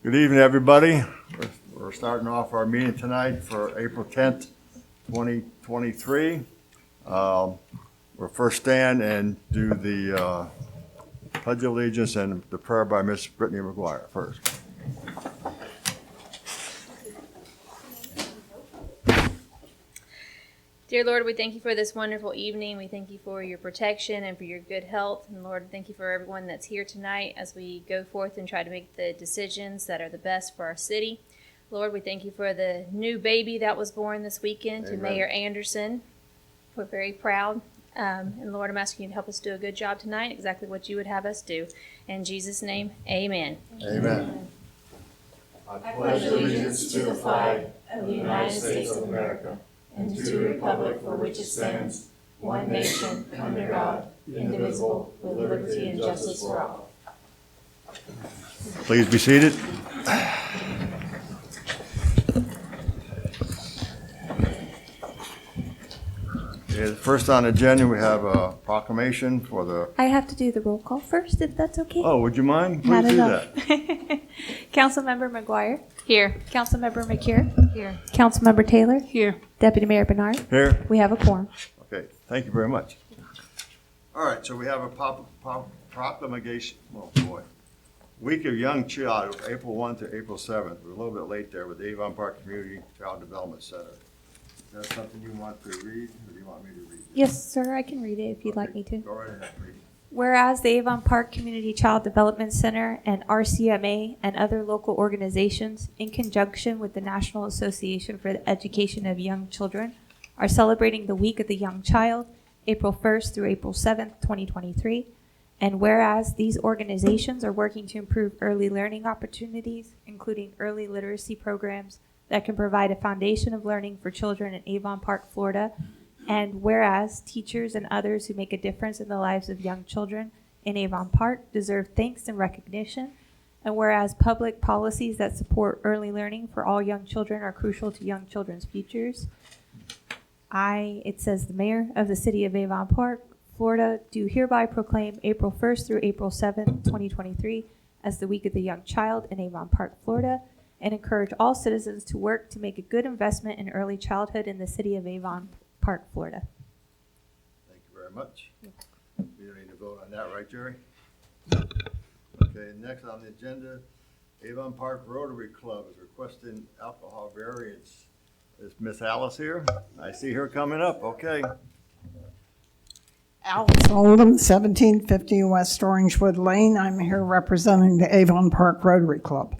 Good evening, everybody. We're starting off our meeting tonight for April 10th, 2023. We'll first stand and do the Pledge of Allegiance and the prayer by Miss Brittany McGuire first. Dear Lord, we thank you for this wonderful evening. We thank you for your protection and for your good health. And Lord, thank you for everyone that's here tonight as we go forth and try to make the decisions that are the best for our city. Lord, we thank you for the new baby that was born this weekend to Mayor Anderson. We're very proud. And Lord, I'm asking you to help us do a good job tonight, exactly what you would have us do. In Jesus' name, amen. Amen. I pledge allegiance to the flag of the United States of America and to the republic for which it stands, one nation, under God, indivisible, with liberty and justice for all. Please be seated. First on the agenda, we have a proclamation for the... I have to do the roll call first, if that's okay. Oh, would you mind? Not Please do enough. that. Councilmember McGuire. Here. Councilmember McCure. Here. Councilmember Taylor. Here. Deputy Mayor Bernard. Here. We have a quorum. Okay, thank you very much. All right, so we have a proclamation, oh boy. Week of Young Child, April 1 to April 7th. We're a little bit late there with the Avon Park Community Child Development Center. Is that something you want to read, or do you want me to read it? Yes, sir, I can read it if you'd like Okay, me to. Go right ahead, please. Whereas the Avon Park Community Child Development Center and RCMA and other local organizations, in conjunction with the National Association for the Education of Young Children, are celebrating the Week of the Young Child, April 1st through April 7th, 2023. And whereas these organizations are working to improve early learning opportunities, including early literacy programs that can provide a foundation of learning for children in Avon Park, Florida. And whereas teachers and others who make a difference in the lives of young children in Avon Park deserve thanks and recognition. And whereas public policies that support early learning for all young children are crucial to young children's futures, it says the mayor of the city of Avon Park, Florida, do hereby proclaim April 1st through April 7th, 2023 as the Week of the Young Child in Avon Park, Florida, and encourage all citizens to work to make a good investment in early childhood in the city of Avon Park, Florida. Thank you very much. We don't need to vote on that, right, Jerry? Okay, next on the agenda, Avon Park Rotary Club is requesting alcohol variance. Is Miss Alice here? I see her coming up, okay. Alice Oldham, 1750 West Orangewood Lane. I'm here representing the Avon Park Rotary Club.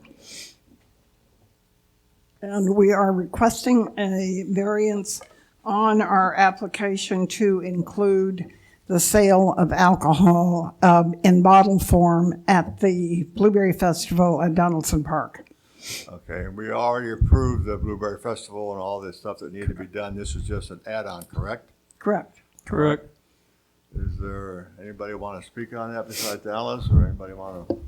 And we are requesting a variance on our application to include the sale of alcohol in bottle form at the Blueberry Festival at Donaldson Park. Okay, we already approved the Blueberry Festival and all this stuff that needed to be done. This is just an add-on, correct? Correct. Correct. Is there anybody want to speak on that besides Alice, or anybody want to?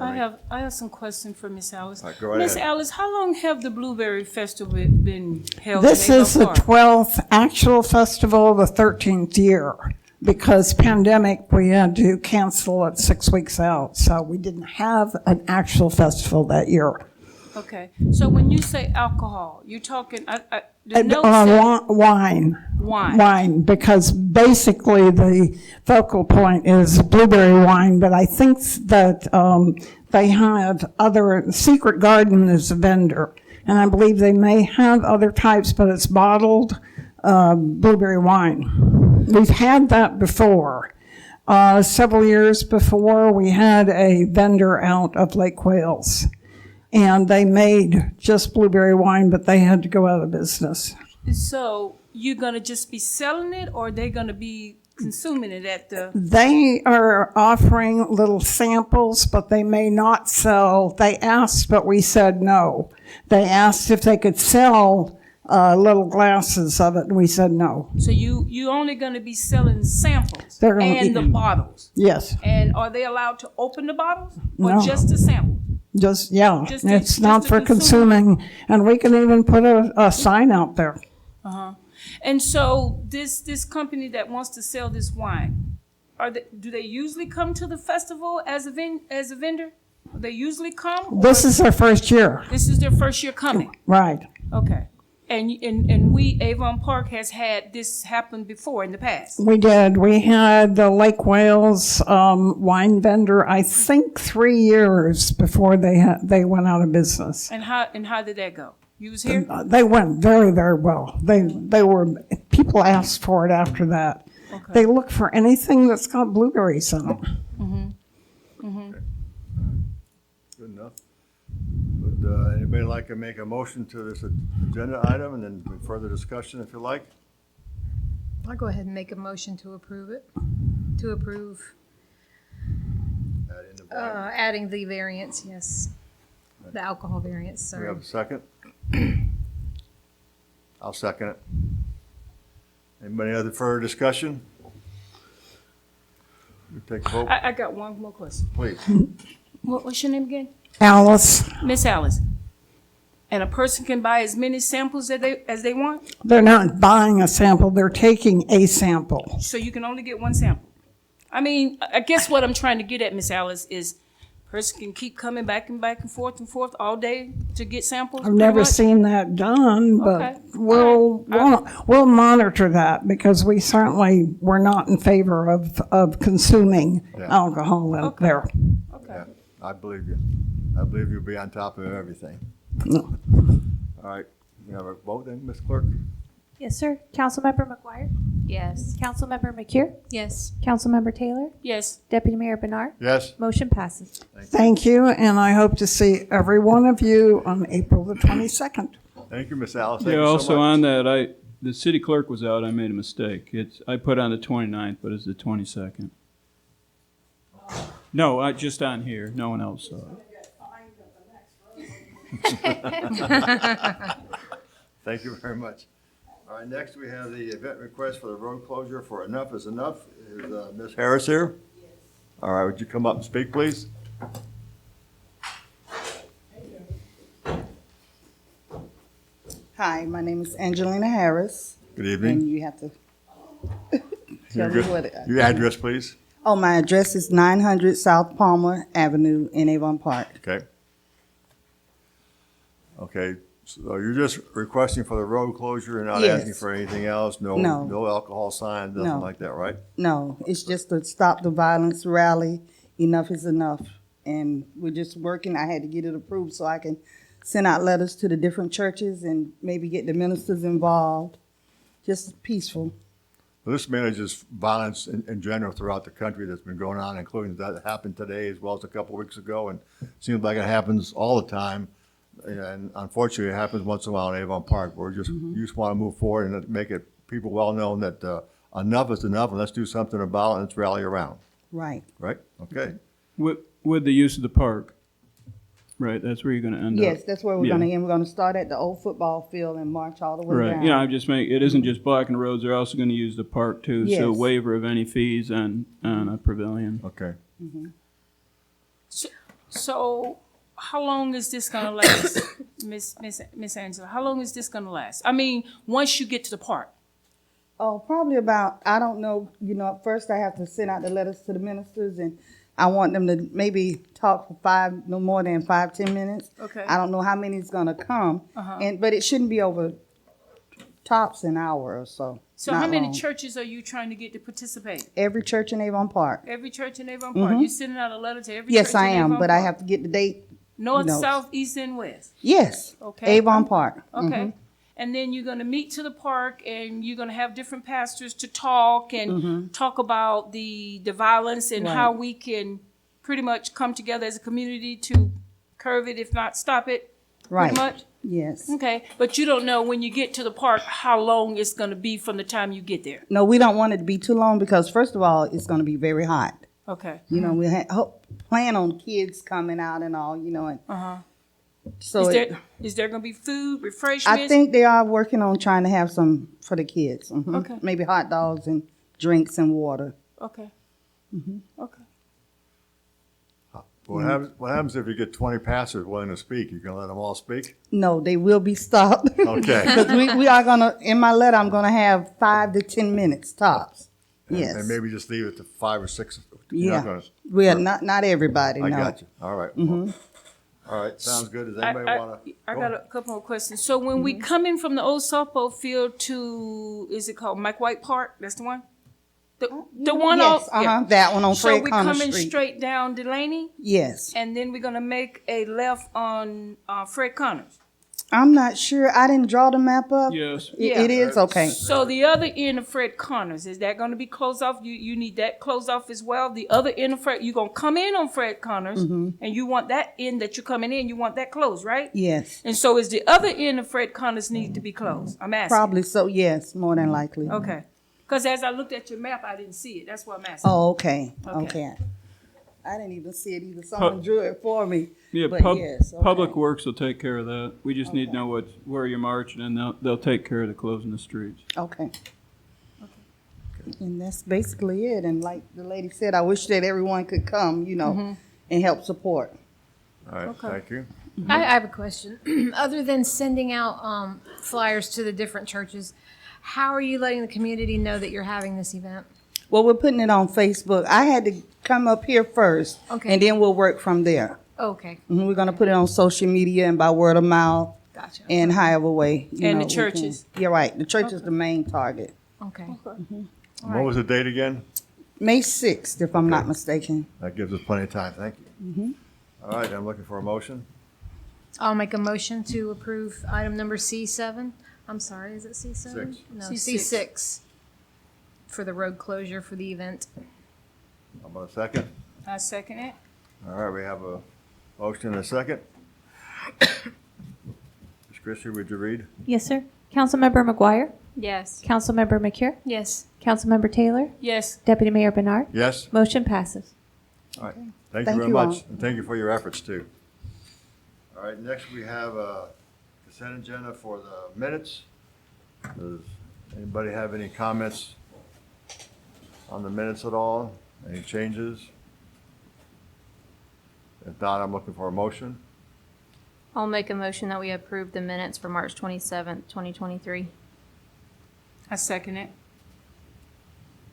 I have some question for Miss Alice. All right, go right Miss ahead. Alice, how long have the Blueberry Festival been held? This in Avon is the Park? 12th actual festival, the 13th year. Because pandemic, we had to cancel it 6 weeks out, so we didn't have an actual festival that year. Okay, so when you say alcohol, you're talking, the note said Wine. wine. Wine, because basically the focal point is blueberry wine, but I think that they have other, Secret Garden is a vendor, and I believe they may have other types, but it's bottled blueberry wine. We've had that before. Several years before, we had a vendor out of Lake Wales, and they made just blueberry wine, but they had to go out of business. So you're gonna just be selling it, or they're gonna be consuming it at the? They are offering little samples, but they may not sell. They asked, but we said no. They asked if they could sell little glasses of it, and we said no. So you only gonna be selling samples They're gonna and the bottles? Yes, And are they allowed to open the bottles, or No. just the sample? just, yeah. Just to- It's just not to for consume. consuming, and we can even put a sign out there. And so this company that wants to sell this wine, do they usually come to the festival as a vendor? They usually come? or This is their first year, This is their first year coming? right? Okay. And we, Avon Park has had this happen before in the past? We did. We had the Lake Wales wine vendor, I think 3 years before they went out of business. And how did that go? You was here? They went very, very well. They were, people asked for it after that. Okay. They look for anything that's got blueberries in it. Good enough. Would anybody like to make a motion to this agenda item and then further discussion if you like? I'll go ahead and make a motion to approve it, to approve Add in the wine. adding the variance, yes. The alcohol variance, We sorry. have a second? I'll second it. Anybody other further discussion? We take a vote, I got one more question. please. What's your name again? Alice, Miss Alice. And a person can buy as many samples as they want? they're not buying a sample, they're taking a sample. So you can only get one sample? I mean, I guess what I'm trying to get at, Miss Alice, is person can keep coming back and forth all day to get samples? I've pretty never much? seen that done, Okay. but we'll monitor that because we're not in favor of consuming Yeah. alcohol in there. Okay. Yeah, I believe you. I believe you'll be on top of everything. No. All right, we have a vote then, Ms. Clerk? Yes, sir. Councilmember McGuire? Yes. Councilmember McCure? Yes. Councilmember Taylor? Yes. Deputy Mayor Bernard? Yes? Motion passes. Thank you, and I hope to see every one of you on April the 22nd. Thank you, Ms. Alice. Thank Yeah, you so also much. on that, the city clerk was out, I made a mistake. I put on the 29th, but it's the 22nd. No, just on here, no one else saw it. Thank you very much. All right, next we have the event request for the road closure for Enough is Enough. Is Ms. Harris here? All right, would you come up and speak, please? Hi, my name is Angelina Harris, Good and evening. you have to Your tell me good- what. Your address, please. Oh, my address is 900 South Palmer Avenue in Avon Park. Okay. Okay, so you're just requesting for the road closure and not Yes. asking for anything else? No alcohol signs, nothing No. like that, right? No, it's just to stop the violence rally. Enough is enough, and we're just working. I had to get it approved so I can send out letters to the different churches and maybe get the ministers involved. Just peaceful. Well, this manages violence in general throughout the country that's been going on, including that happened today as well as a couple of weeks ago, and it seems like it happens all the time. And unfortunately, it happens once in a while in Avon Park. You just want to move forward and make it people well known that enough is enough, and let's do something about it and let's rally around. Right. Right? Okay. With the use of the park, right, that's where you're gonna end up. Yes, that's where we're Yeah. gonna end. We're gonna start at the old football field and march all the way Right, down. yeah, it isn't just blocking the roads, they're also gonna use the park too, so Yes. waiver of any fees on a pavilion. Okay. So how long is this gonna last, Miss Angela? How long is this gonna last? I mean, once you get to the park? Oh, probably about, I don't know, at first I have to send out the letters to the ministers and I want them to maybe talk for no more than 5-10 minutes. Okay. I don't know how many is gonna come, but it shouldn't be over tops an hour or so. So not how many long. churches are you trying to get to participate? Every church in Avon Park. Every church in Avon Park? You sending out a letter to every church Yes, in I am, Avon but I Park? have to get the date. North, no. south, east, and west? Yes. Okay. Avon Park. Okay. And then you're gonna meet to the park and you're gonna have different pastors to talk and talk about the violence and Right. how we can pretty much come together as a community to curb it, if not stop it, Right. pretty much? Yes. Okay, but you don't know when you get to the park how long it's gonna be from the time you get there. No, we don't want it to be too long because first of all, it's gonna be very hot. Okay. We plan on kids coming out and all, and so Is there gonna be food, refreshments? I think they are working on trying to have some for the kids. Okay. Maybe hot dogs and drinks and water. Okay. Okay. What happens if you get 20 pastors willing to speak? You gonna let them all speak? No, they will be stopped. Okay. Because we are gonna, in my letter, I'm gonna have 5 to 10 minutes tops. Yes. And maybe just leave it to 5 or 6 You're not Yeah. gonna- Well, not everybody, I no. got you. All right. Well, all right, sounds good. Does anybody wanna? I got a couple more questions. So when we come in from the old softball field to, is it called Mike White Park? That's the one? The one Yes, off, yeah. that one on So Fred we Connor coming Street. straight down Delaney, Yes. and then we're gonna make a left on Fred Connors. I'm not sure. I didn't draw the map up. Yes. It is? Okay. So the other end of Fred Connors, is that gonna be closed off? You need that closed off as well? The other end of Fred, you gonna come in on Fred Connors, and you want that end that you're coming in, you want that closed, right? Yes. And so is the other end of Fred Connors need to be closed? I'm asking. Probably so, yes, more than likely. Okay. Because as I looked at your map, I didn't see it. That's why I'm asking. Oh, okay. Okay. Okay. I didn't even see it either. Someone drew it for me. Yeah, But yes, okay. Public Works will take care of that. We just need to know where you're marching, and they'll take care of the closing the streets. Okay. And that's basically it. And like the lady said, I wish that everyone could come, and help support. All right, thank you. I have a question. Other than sending out flyers to the different churches, how are you letting the community know that you're having this event? Well, we're putting it on Facebook. I had to come up here first. Okay. And then we'll work from there. Okay, We're gonna put it on social media and by word of mouth gotcha. and however way. And the we churches. can. You're right. The church is the main target. Okay. What was the date again? May 6th, if I'm not mistaken. That gives us plenty of time. Thank you. All right, I'm looking for a motion. I'll make a motion to approve item number C7. I'm sorry, is it C7? Six. No, C6. C6 for the road closure for the event. How about a second? I second it. All right, we have a motion and a second. Ms. Christie, would you read? Yes, sir. Councilmember McGuire, Yes. Councilmember McCure, Yes. Councilmember Taylor, Yes. Deputy Mayor Bernard. Yes? Motion passes. All right. Thank you Thank very you all. much, and thank you for your efforts, too. All right, next we have a consent agenda for the minutes. Does anybody have any comments on the minutes at all? Any changes? If not, I'm looking for a motion. I'll make a motion that we approve the minutes for March 27th, 2023. I second it.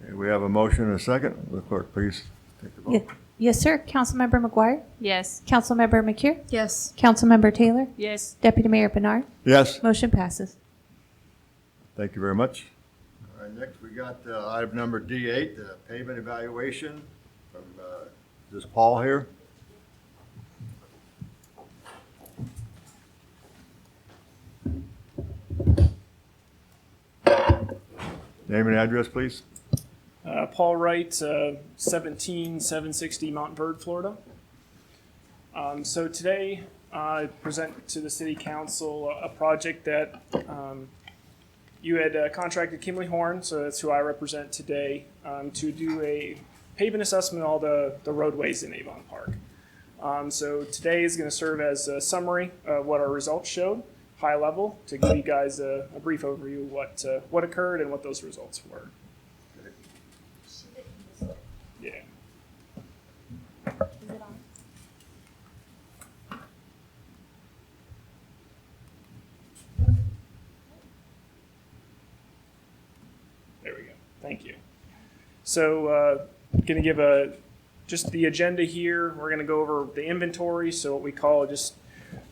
Okay, we have a motion and a second. Will the clerk please take the Ye- vote? Yes, sir. Councilmember McGuire, Yes. Councilmember McCure, Yes. Councilmember Taylor, Yes. Deputy Mayor Bernard. Yes? Motion passes. Thank you very much. All right, next we got item number D8, the pavement evaluation from, is this Paul here? Name and address, please. Paul Wright, 17760 Montverde, Florida. So today I present to the City Council a project that you had contracted Kimley Horn, so that's who I represent today, to do a pavement assessment of all the roadways in Avon Park. So today is going to serve as a summary of what our results showed, high level, to give you guys a brief overview of what occurred and what those results were. Yeah. There we go. Thank you. So, going to give just the agenda here. We're going to go over the inventory, so what we call just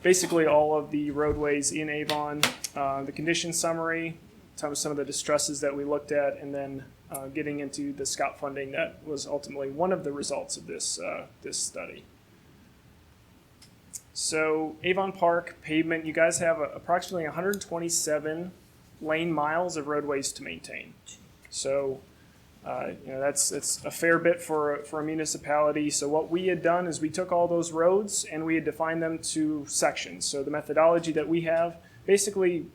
basically all of the roadways in Avon, the condition summary, some of the distresses that we looked at, and then getting into the SCOT funding that was ultimately one of the results of this study. So Avon Park pavement, you guys have approximately 127 lane miles of roadways to maintain. So that's a fair bit for a municipality. So what we had done is we took all those roads and we had defined them to sections. So the methodology that we have basically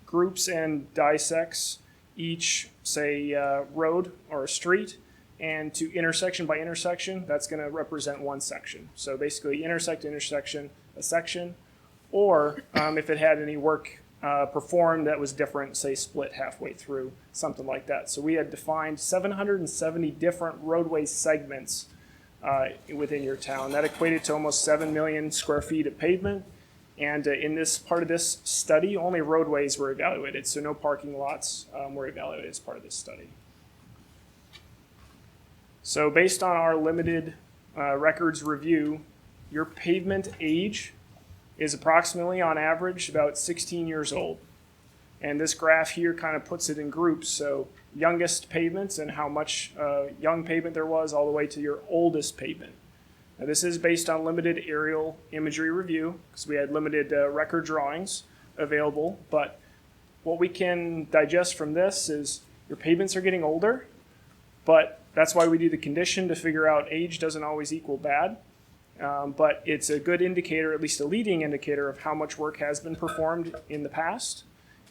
groups and dissects each, say, road or a street, and to intersection by intersection, that's going to represent one section. So basically intersect to intersection, a section, or if it had any work performed that was different, say split halfway through, something like that. So we had defined 770 different roadway segments within your town. That equated to almost 7 million square feet of pavement. And in this part of this study, only roadways were evaluated, so no parking lots were evaluated as part of this study. So based on our limited records review, your pavement age is approximately, on average, about 16 years old. And this graph here kind of puts it in groups. So youngest pavements and how much young pavement there was all the way to your oldest pavement. Now this is based on limited aerial imagery review because we had limited record drawings available. But what we can digest from this is your pavements are getting older, but that's why we do the condition to figure out age doesn't always equal bad. But it's a good indicator, at least a leading indicator, of how much work has been performed in the past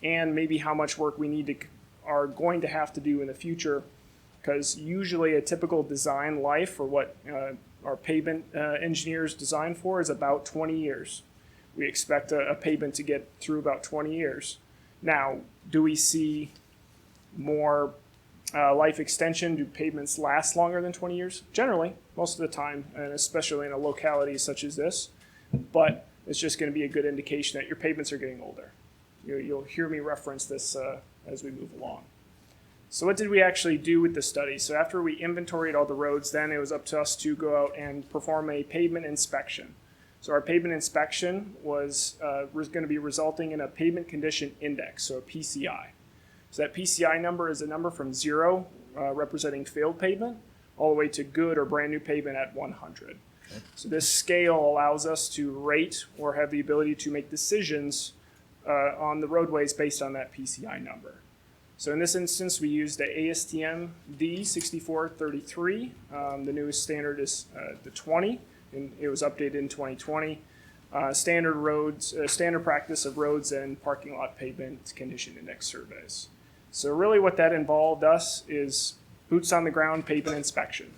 and maybe how much work we are going to have to do in the future, because usually a typical design life for what our pavement engineers design for is about 20 years. We expect a pavement to get through about 20 years. Now, do we see more life extension? Do pavements last longer than 20 years? Generally, most of the time, and especially in a locality such as this. But it's just going to be a good indication that your pavements are getting older. You'll hear me reference this as we move along. So what did we actually do with the study? So after we inventoried all the roads, then it was up to us to go out and perform a pavement inspection. So our pavement inspection was going to be resulting in a pavement condition index, so a PCI. So that PCI number is a number from 0, representing failed pavement, all the way to good or brand new pavement at 100. So this scale allows us to rate or have the ability to make decisions on the roadways based on that PCI number. So in this instance, we used the ASTM D6433. The newest standard is the 20, and it was updated in 2020. Standard practice of roads and parking lot pavement condition index surveys. So really what that involved us is boots on the ground pavement inspection.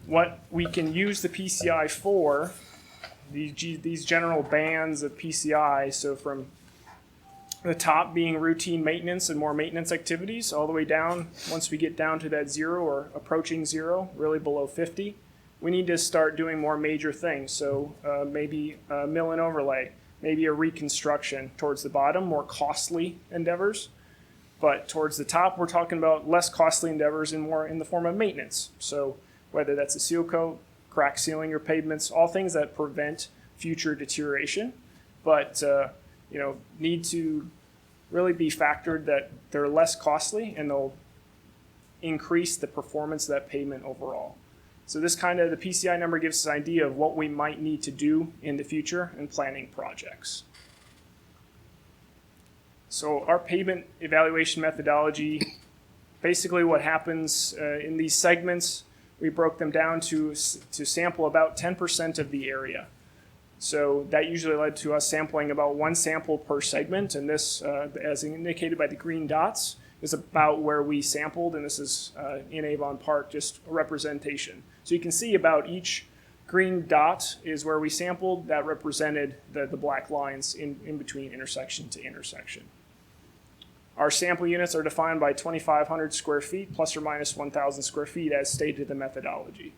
What we can use the PCI for, these general bands of PCI, so from the top being routine maintenance and more maintenance activities, all the way down, once we get down to that 0 or approaching 0, really below 50, we need to start doing more major things. So maybe a mill and overlay, maybe a reconstruction towards the bottom, more costly endeavors. But towards the top, we're talking about less costly endeavors and more in the form of maintenance. So whether that's a seal coat, crack sealing your pavements, all things that prevent future deterioration, but need to really be factored that they're less costly and they'll increase the performance of that pavement overall. So this the PCI number gives us an idea of what we might need to do in the future in planning projects. So our pavement evaluation methodology, basically what happens in these segments, we broke them down to sample about 10% of the area. So that usually led to us sampling about 1 sample per segment, and this, as indicated by the green dots, is about where we sampled, and this is in Avon Park, just a representation. So you can see about each green dot is where we sampled. That represented the black lines in between intersection to intersection. Our sample units are defined by 2,500 square feet plus or minus 1,000 square feet as stated in the methodology.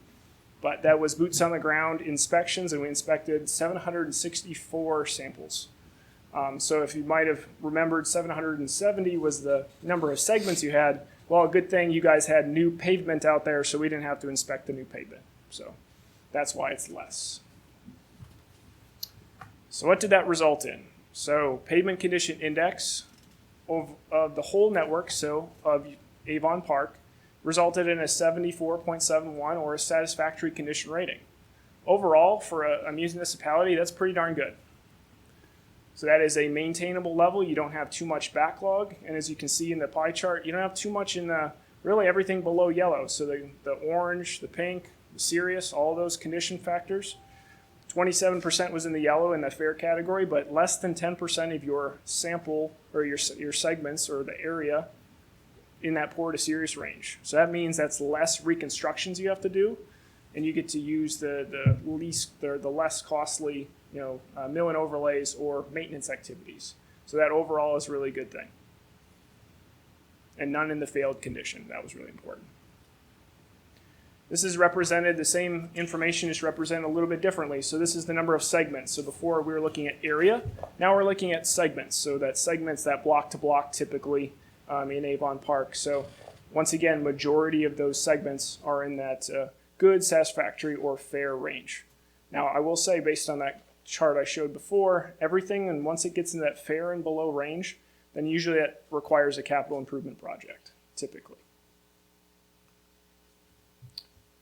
But that was boots on the ground inspections, and we inspected 764 samples. So if you might have remembered 770 was the number of segments you had, well, a good thing you guys had new pavement out there, so we didn't have to inspect the new pavement. So that's why it's less. So what did that result in? So pavement condition index of the whole network, so of Avon Park, resulted in a 74.71 or a satisfactory condition rating. Overall, for a municipality, that's pretty darn good. So that is a maintainable level. You don't have too much backlog. And as you can see in the pie chart, you don't have too much in really everything below yellow. So the orange, the pink, the serious, all those condition factors. 27% was in the yellow in the fair category, but less than 10% of your sample or your segments or the area in that poor to serious range. So that means that's less reconstructions you have to do, and you get to use the less costly mill and overlays or maintenance activities. So that overall is a really good thing. And none in the failed condition. That was really important. This is represented, the same information is represented a little bit differently. So this is the number of segments. So before we were looking at area, now we're looking at segments. So that segments, that block to block typically in Avon Park. So once again, majority of those segments are in that good, satisfactory, or fair range. Now, I will say, based on that chart I showed before, everything, and once it gets in that fair and below range, then usually that requires a capital improvement project, typically.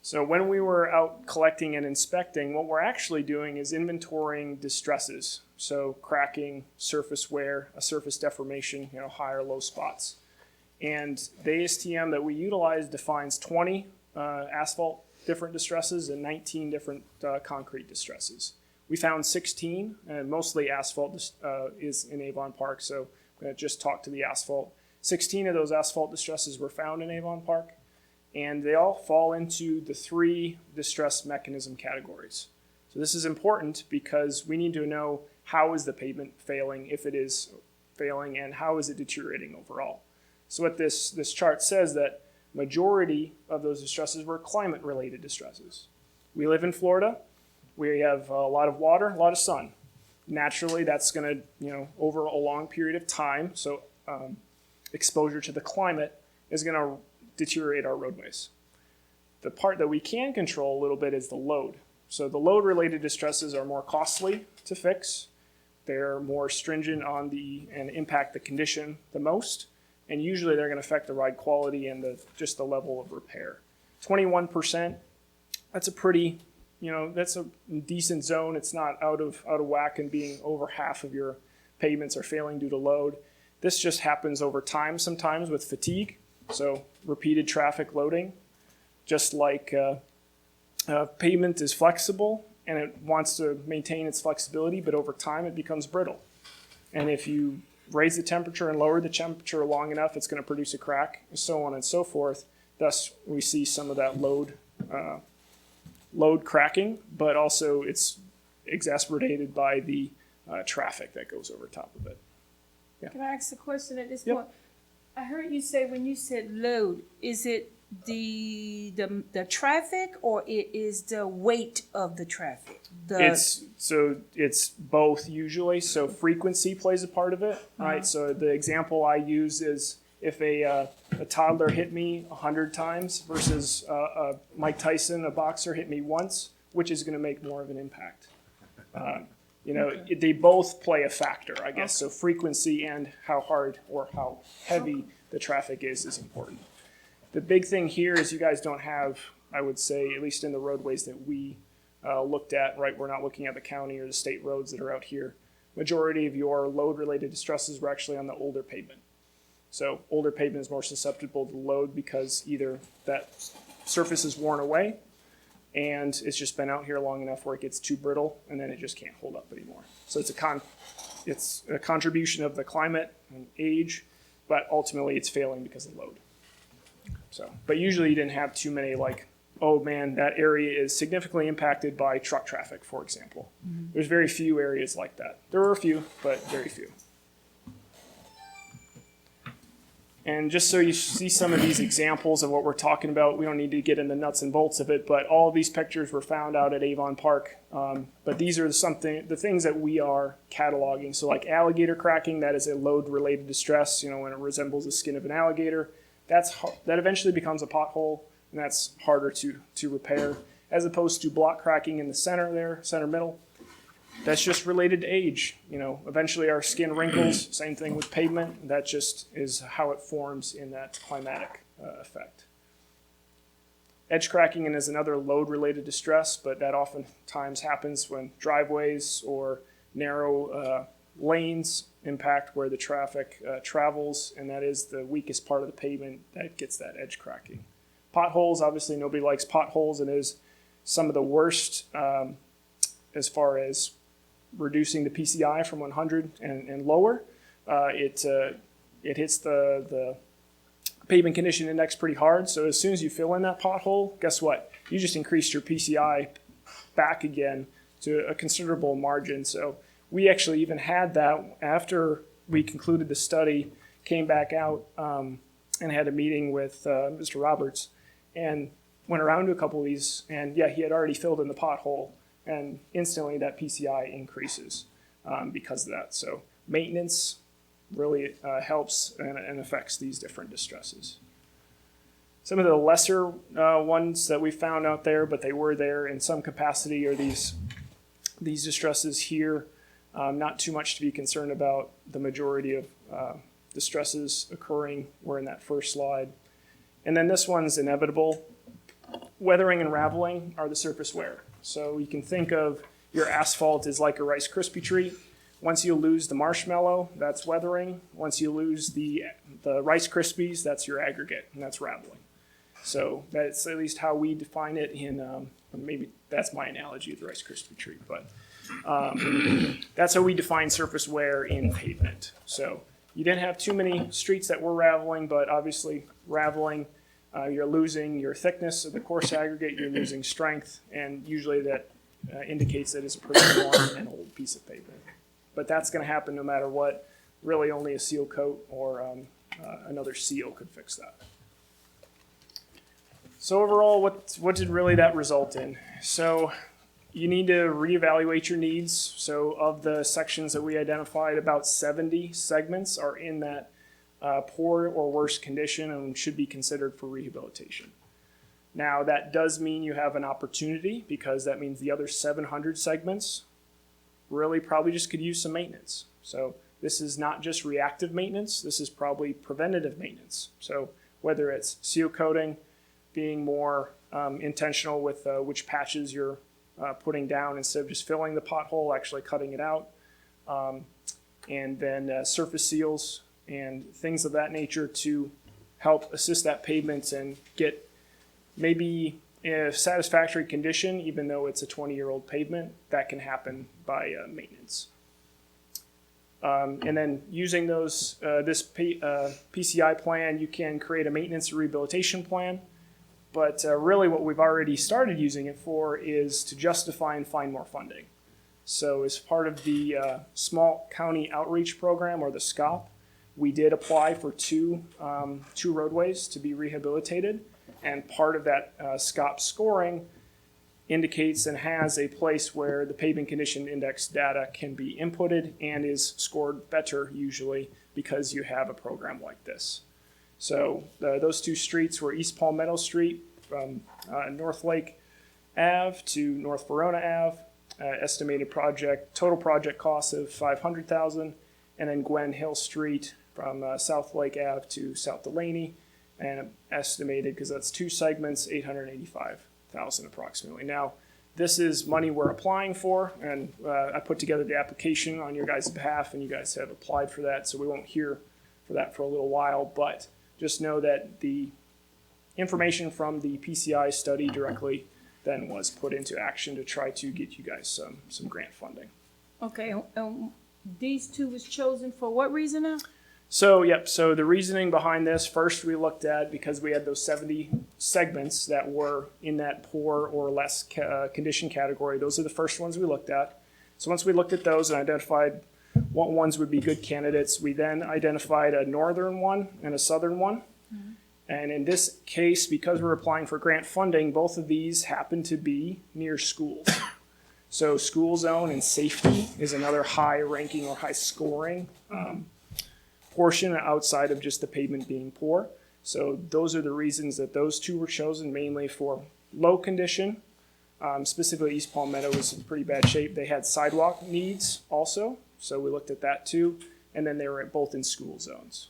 So when we were out collecting and inspecting, what we're actually doing is inventorying distresses. So cracking, surface wear, a surface deformation, high or low spots. And the ASTM that we utilize defines 20 asphalt different distresses and 19 different concrete distresses. We found 16, and mostly asphalt is in Avon Park, so I'm going to just talk to the asphalt. 16 of those asphalt distresses were found in Avon Park, and they all fall into the 3 distress mechanism categories. So this is important because we need to know how is the pavement failing, if it is failing, and how is it deteriorating overall. So what this chart says that majority of those distresses were climate-related distresses. We live in Florida. We have a lot of water, a lot of sun. Naturally, that's going to, over a long period of time, so exposure to the climate is going to deteriorate our roadways. The part that we can control a little bit is the load. So the load-related distresses are more costly to fix. They're more stringent on and impact the condition the most. And usually they're going to affect the ride quality and just the level of repair. 21%, that's a pretty, that's a decent zone. It's not out of whack and being over half of your pavements are failing due to load. This just happens over time sometimes with fatigue, so repeated traffic loading. Just like pavement is flexible and it wants to maintain its flexibility, but over time it becomes brittle. And if you raise the temperature and lower the temperature long enough, it's going to produce a crack, and so on and so forth. Thus, we see some of that load cracking, but also it's exacerbated by the traffic that goes over top of it. Can I ask a question at this Yep. point? I heard you say when you said load, is it the traffic or it is the weight of the traffic? It's both usually. So frequency plays a part of it, right? So the example I use is if a toddler hit me 100 times versus Mike Tyson, a boxer, hit me once, which is going to make more of an impact? They both play a factor, I guess. So frequency and how hard or how heavy the traffic is important. The big thing here is you guys don't have, I would say, at least in the roadways that we looked at, right? We're not looking at the county or the state roads that are out here. Majority of your load-related distresses were actually on the older pavement. So older pavement is more susceptible to load because either that surface is worn away and it's just been out here long enough where it gets too brittle and then it just can't hold up anymore. So it's a contribution of the climate and age, but ultimately it's failing because of load. So, but usually you didn't have too many oh man, that area is significantly impacted by truck traffic, for example. Mm-hmm. There's very few areas like that. There are a few, but very few. And just so you see some of these examples of what we're talking about, we don't need to get into nuts and bolts of it, but all of these pictures were found out at Avon Park. But these are the things that we are cataloging. So like alligator cracking, that is a load-related distress, when it resembles the skin of an alligator. That eventually becomes a pothole, and that's harder to repair, as opposed to block cracking in the center middle. That's just related to age. Eventually our skin wrinkles, same thing with pavement. That just is how it forms in that climatic effect. Edge cracking is another load-related distress, but that oftentimes happens when driveways or narrow lanes impact where the traffic travels, and that is the weakest part of the pavement that gets that edge cracking. Potholes, obviously nobody likes potholes, and is some of the worst as far as reducing the PCI from 100 and lower. It hits the pavement condition index pretty hard, so as soon as you fill in that pothole, guess what? You just increased your PCI back again to a considerable margin. So we actually even had that after we concluded the study, came back out and had a meeting with Mr. Roberts and went around to a couple of these, and yeah, he had already filled in the pothole, and instantly that PCI increases because of that. So maintenance really helps and affects these different distresses. Some of the lesser ones that we found out there, but they were there in some capacity, are these distresses here. Not too much to be concerned about. The majority of distresses occurring were in that first slide. And then this one's inevitable. Weathering and raveling are the surface wear. So you can think of your asphalt as like a Rice Krispie treat. Once you lose the marshmallow, that's weathering. Once you lose the Rice Krispies, that's your aggregate, and that's raveling. So that's at least how we define it in, maybe that's my analogy of the Rice Krispie treat, but that's how we define surface wear in pavement. So you didn't have too many streets that were raveling, but obviously raveling, you're losing your thickness of the coarse aggregate, you're losing strength, and usually that indicates that it's a pretty worn and old piece of pavement. But that's going to happen no matter what. Really only a seal coat or another seal could fix that. So overall, what did really that result in? So you need to reevaluate your needs. So of the sections that we identified, about 70 segments are in that poor or worse condition and should be considered for rehabilitation. Now that does mean you have an opportunity, because that means the other 700 segments really probably just could use some maintenance. So this is not just reactive maintenance, this is probably preventative maintenance. So whether it's seal coating, being more intentional with which patches you're putting down instead of just filling the pothole, actually cutting it out, and then surface seals and things of that nature to help assist that pavement and get maybe in a satisfactory condition, even though it's a 20-year-old pavement. That can happen by maintenance. And then using those this PCI plan, you can create a maintenance rehabilitation plan. But really what we've already started using it for is to justify and find more funding. So as part of the Small County Outreach Program, or the SCOP, we did apply for two roadways to be rehabilitated. And part of that SCOP scoring indicates and has a place where the pavement condition index data can be inputted and is scored better usually because you have a program like this. So those two streets were East Palmetto Street from North Lake Ave to North Verona Ave, estimated total project cost of $500,000, and then Gwen Hill Street from South Lake Ave to South Delaney, and estimated, because that's two segments, $885,000 approximately. Now, this is money we're applying for, and I put together the application on your guys' behalf, and you guys have applied for that, so we won't hear for that for a little while, but just know that the information from the PCI study directly then was put into action to try to get you guys some grant funding. Okay, these two was chosen for what reason now? So the reasoning behind this, first we looked at, because we had those 70 segments that were in that poor or less condition category, those are the first ones we looked at. So once we looked at those and identified what ones would be good candidates, we then identified a northern one and a southern one. Mm-hmm. And in this case, because we're applying for grant funding, both of these happen to be near schools. So school zone and safety is another high ranking or high scoring portion outside of just the pavement being poor. So those are the reasons that those two were chosen, mainly for low condition. Specifically, East Palmetto was in pretty bad shape. They had sidewalk needs also, so we looked at that too. And then they were both in school zones,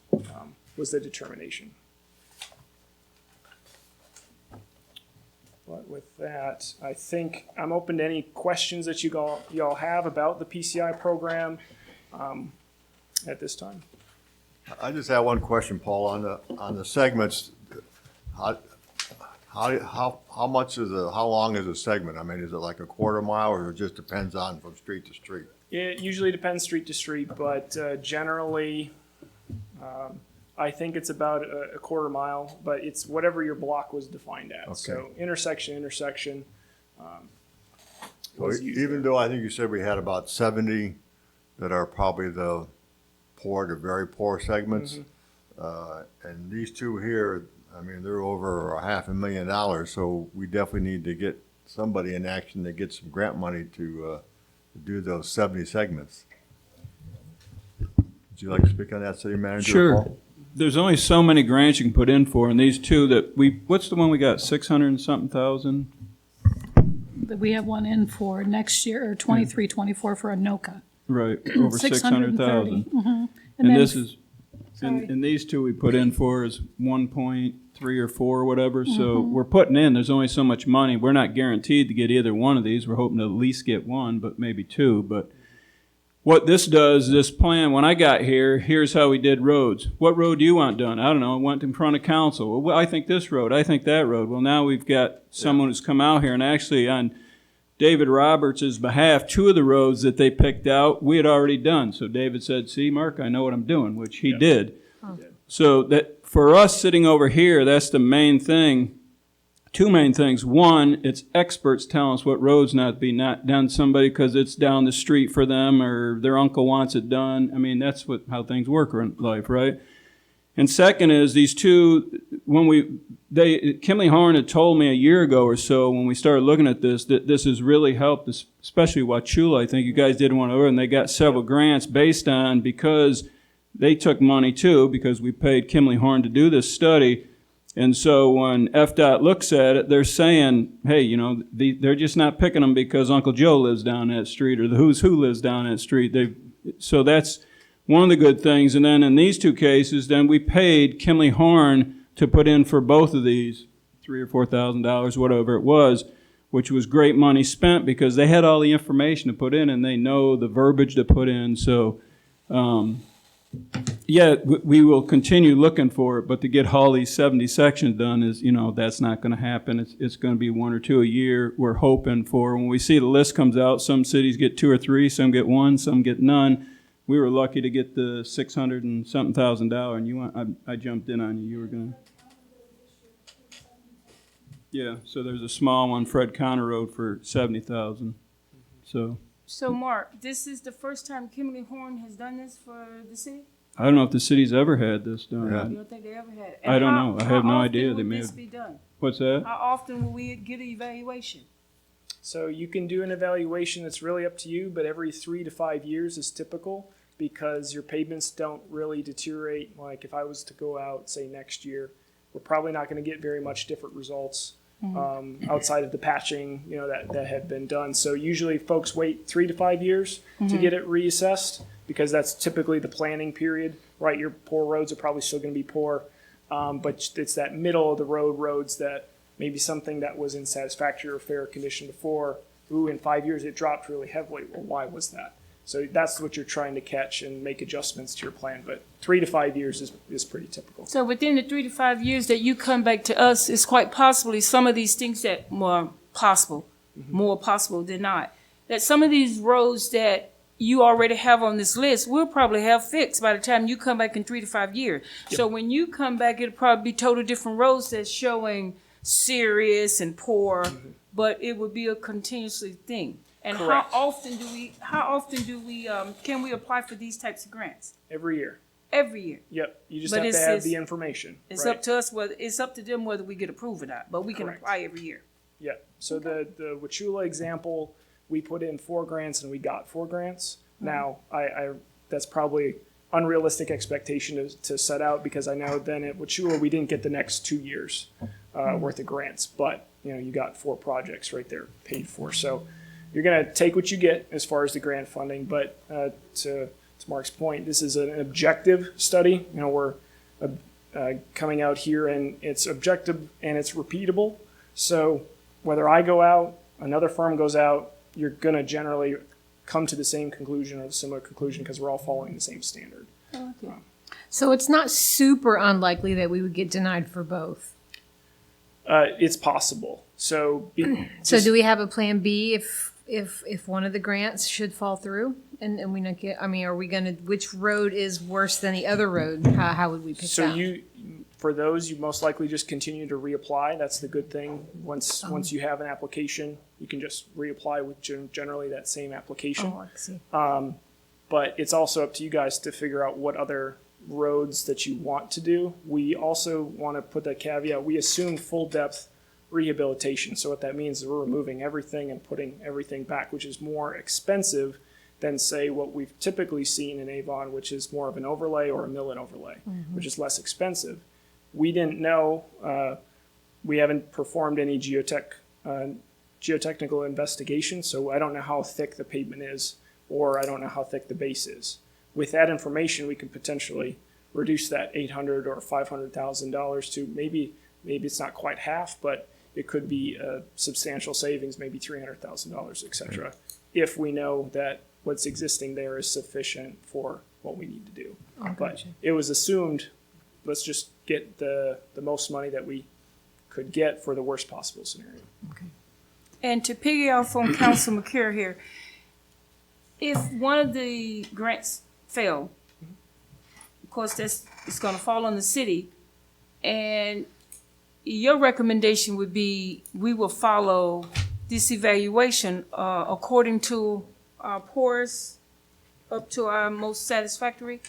was the determination. But with that, I think I'm open to any questions that y'all have about the PCI program at this time. I just have one question, Paul, on the segments. How long is a segment? I mean, is it like a quarter mile, or it just depends on from street to street? It usually depends street to street, but generally, I think it's about a quarter mile, but it's whatever your block was defined at. Okay. So intersection. Well, even though I think you said we had about 70 that are probably the poor to very poor segments, and these two here, I mean, they're over $500,000, so we definitely need to get somebody in action to get some grant money to do those 70 segments. Would you like to speak on that, City Manager? Sure. Paul? there's only so many grants you can put in for, and these two that what's the one we got, 600 and something thousand? That we have one in for next year, or 23, 24 for Anoka. Right, over 600,000. And then- this is, Sorry. and these two we put in for is 1.3 or 4 or whatever, so we're putting in, there's only so much money. We're not guaranteed to get either one of these. We're hoping to at least get one, but maybe two. But what this does, this plan, when I got here, here's how we did roads. What road do you want done? I don't know. I went in front of council. Well, I think this road. I think that road. Well, now we've got someone who's come out here, and actually on David Roberts' behalf, 2 of the roads that they picked out, we had already done. So David said, see, Mark, I know what I'm doing, which he did. So that for us sitting over here, that's the main thing. 2 main things. One, it's experts telling us what roads not to be not done somebody because it's down the street for them or their uncle wants it done. I mean, that's how things work in life, right? And second is these 2, Kimley Horn had told me a year ago or so when we started looking at this, that this has really helped, especially Wauchula. I think you guys did one over, and they got several grants based on, because they took money too, because we paid Kimley Horn to do this study. And so when FDOT looks at it, they're saying, hey, you know, they're just not picking them because Uncle Joe lives down that street or the who's who lives down that street. So that's one of the good things. And then in these 2 cases, then we paid Kimley Horn to put in for both of these, $3,000 or $4,000, whatever it was, which was great money spent because they had all the information to put in and they know the verbiage to put in. So, yeah, we will continue looking for it, but to get all these 70 sections done is, you know, that's not going to happen. It's going to be 1 or 2 a year. We're hoping for, when we see the list comes out, some cities get 2 or 3, some get 1, some get none. We were lucky to get the $600 and something thousand, and I jumped in on you. You were going to. Yeah, so there's a small one, Fred Connor Road, for 70,000. So Mark, this is the first time Kimberly Horn has done this for the city? I don't know if the city's ever had this done. Yeah. You don't think they ever had it? I don't know. I have no How idea. often They would may this have- be done? What's that? How often will we get an evaluation? So you can do an evaluation that's really up to you, but every 3 to 5 years is typical because your pavements don't really deteriorate. Like if I was to go out, say next year, we're probably not going to get very much different results outside of the patching, you know, that had been done. So usually folks wait 3 to 5 years to get it reassessed because that's typically the planning period, right? Your poor roads are probably still going to be poor, but it's that middle of the road roads that maybe something that was in satisfactory or fair condition before, in 5 years it dropped really heavily. Well, why was that? So that's what you're trying to catch and make adjustments to your plan. But 3 to 5 years is pretty typical. So within the 3 to 5 years that you come back to us, it's quite possibly some of these things that more possible than not. That some of these roads that you already have on this list, we'll probably have fixed by the time you come back in 3 to 5 years. Yep. So when you come back, it'll probably be total different roads that's showing serious and poor, but it would be a continuously thing. And Correct. how often do we can we apply for these types of grants? Every year. Every year. Yep. You just But have to it's- have it's- the information. It's right? up to us it's up to them whether we get approved or not, but we can Correct. apply every year. Yep. So the Wauchula example, we put in 4 grants and we got 4 grants. Now, I that's probably unrealistic expectation to set out because I know then at Wauchula we didn't get the next 2 years worth of grants, but you got 4 projects right there paid for. So you're going to take what you get as far as the grant funding, but to Mark's point, this is an objective study. We're coming out here and it's objective and it's repeatable. So whether I go out, another firm goes out, you're going to generally come to the same conclusion or a similar conclusion because we're all following the same standard. Okay. So it's not super unlikely that we would get denied for both. It's possible. So Do we have a plan B if one of the grants should fall through and we not get? I mean, are we gonna? Which road is worse than the other road? How would we pick that? For those, you most likely just continue to reapply. That's the good thing. Once you have an application, you can just reapply with generally that same application. Oh, I see. But it's also up to you guys to figure out what other roads that you want to do. We also want to put that caveat. We assume full depth rehabilitation. So what that means is we're removing everything and putting everything back, which is more expensive than say what we've typically seen in Avon, which is more of an overlay or a mill and overlay, which is less expensive. We didn't know, we haven't performed any geotechnical investigation, so I don't know how thick the pavement is, or I don't know how thick the base is. With that information, we can potentially reduce that $800,000 or $500,000 to maybe it's not quite half, but it could be a substantial savings, maybe $300,000, et cetera, if we know that what's existing there is sufficient for what we need to do. But it was assumed, let's just get the most money that we could get for the worst possible scenario. And to piggy off on Council McCure here, if one of the grants fail, of course, it's going to fall on the city, and your recommendation would be we will follow this evaluation according to our poorest up to our most satisfactory.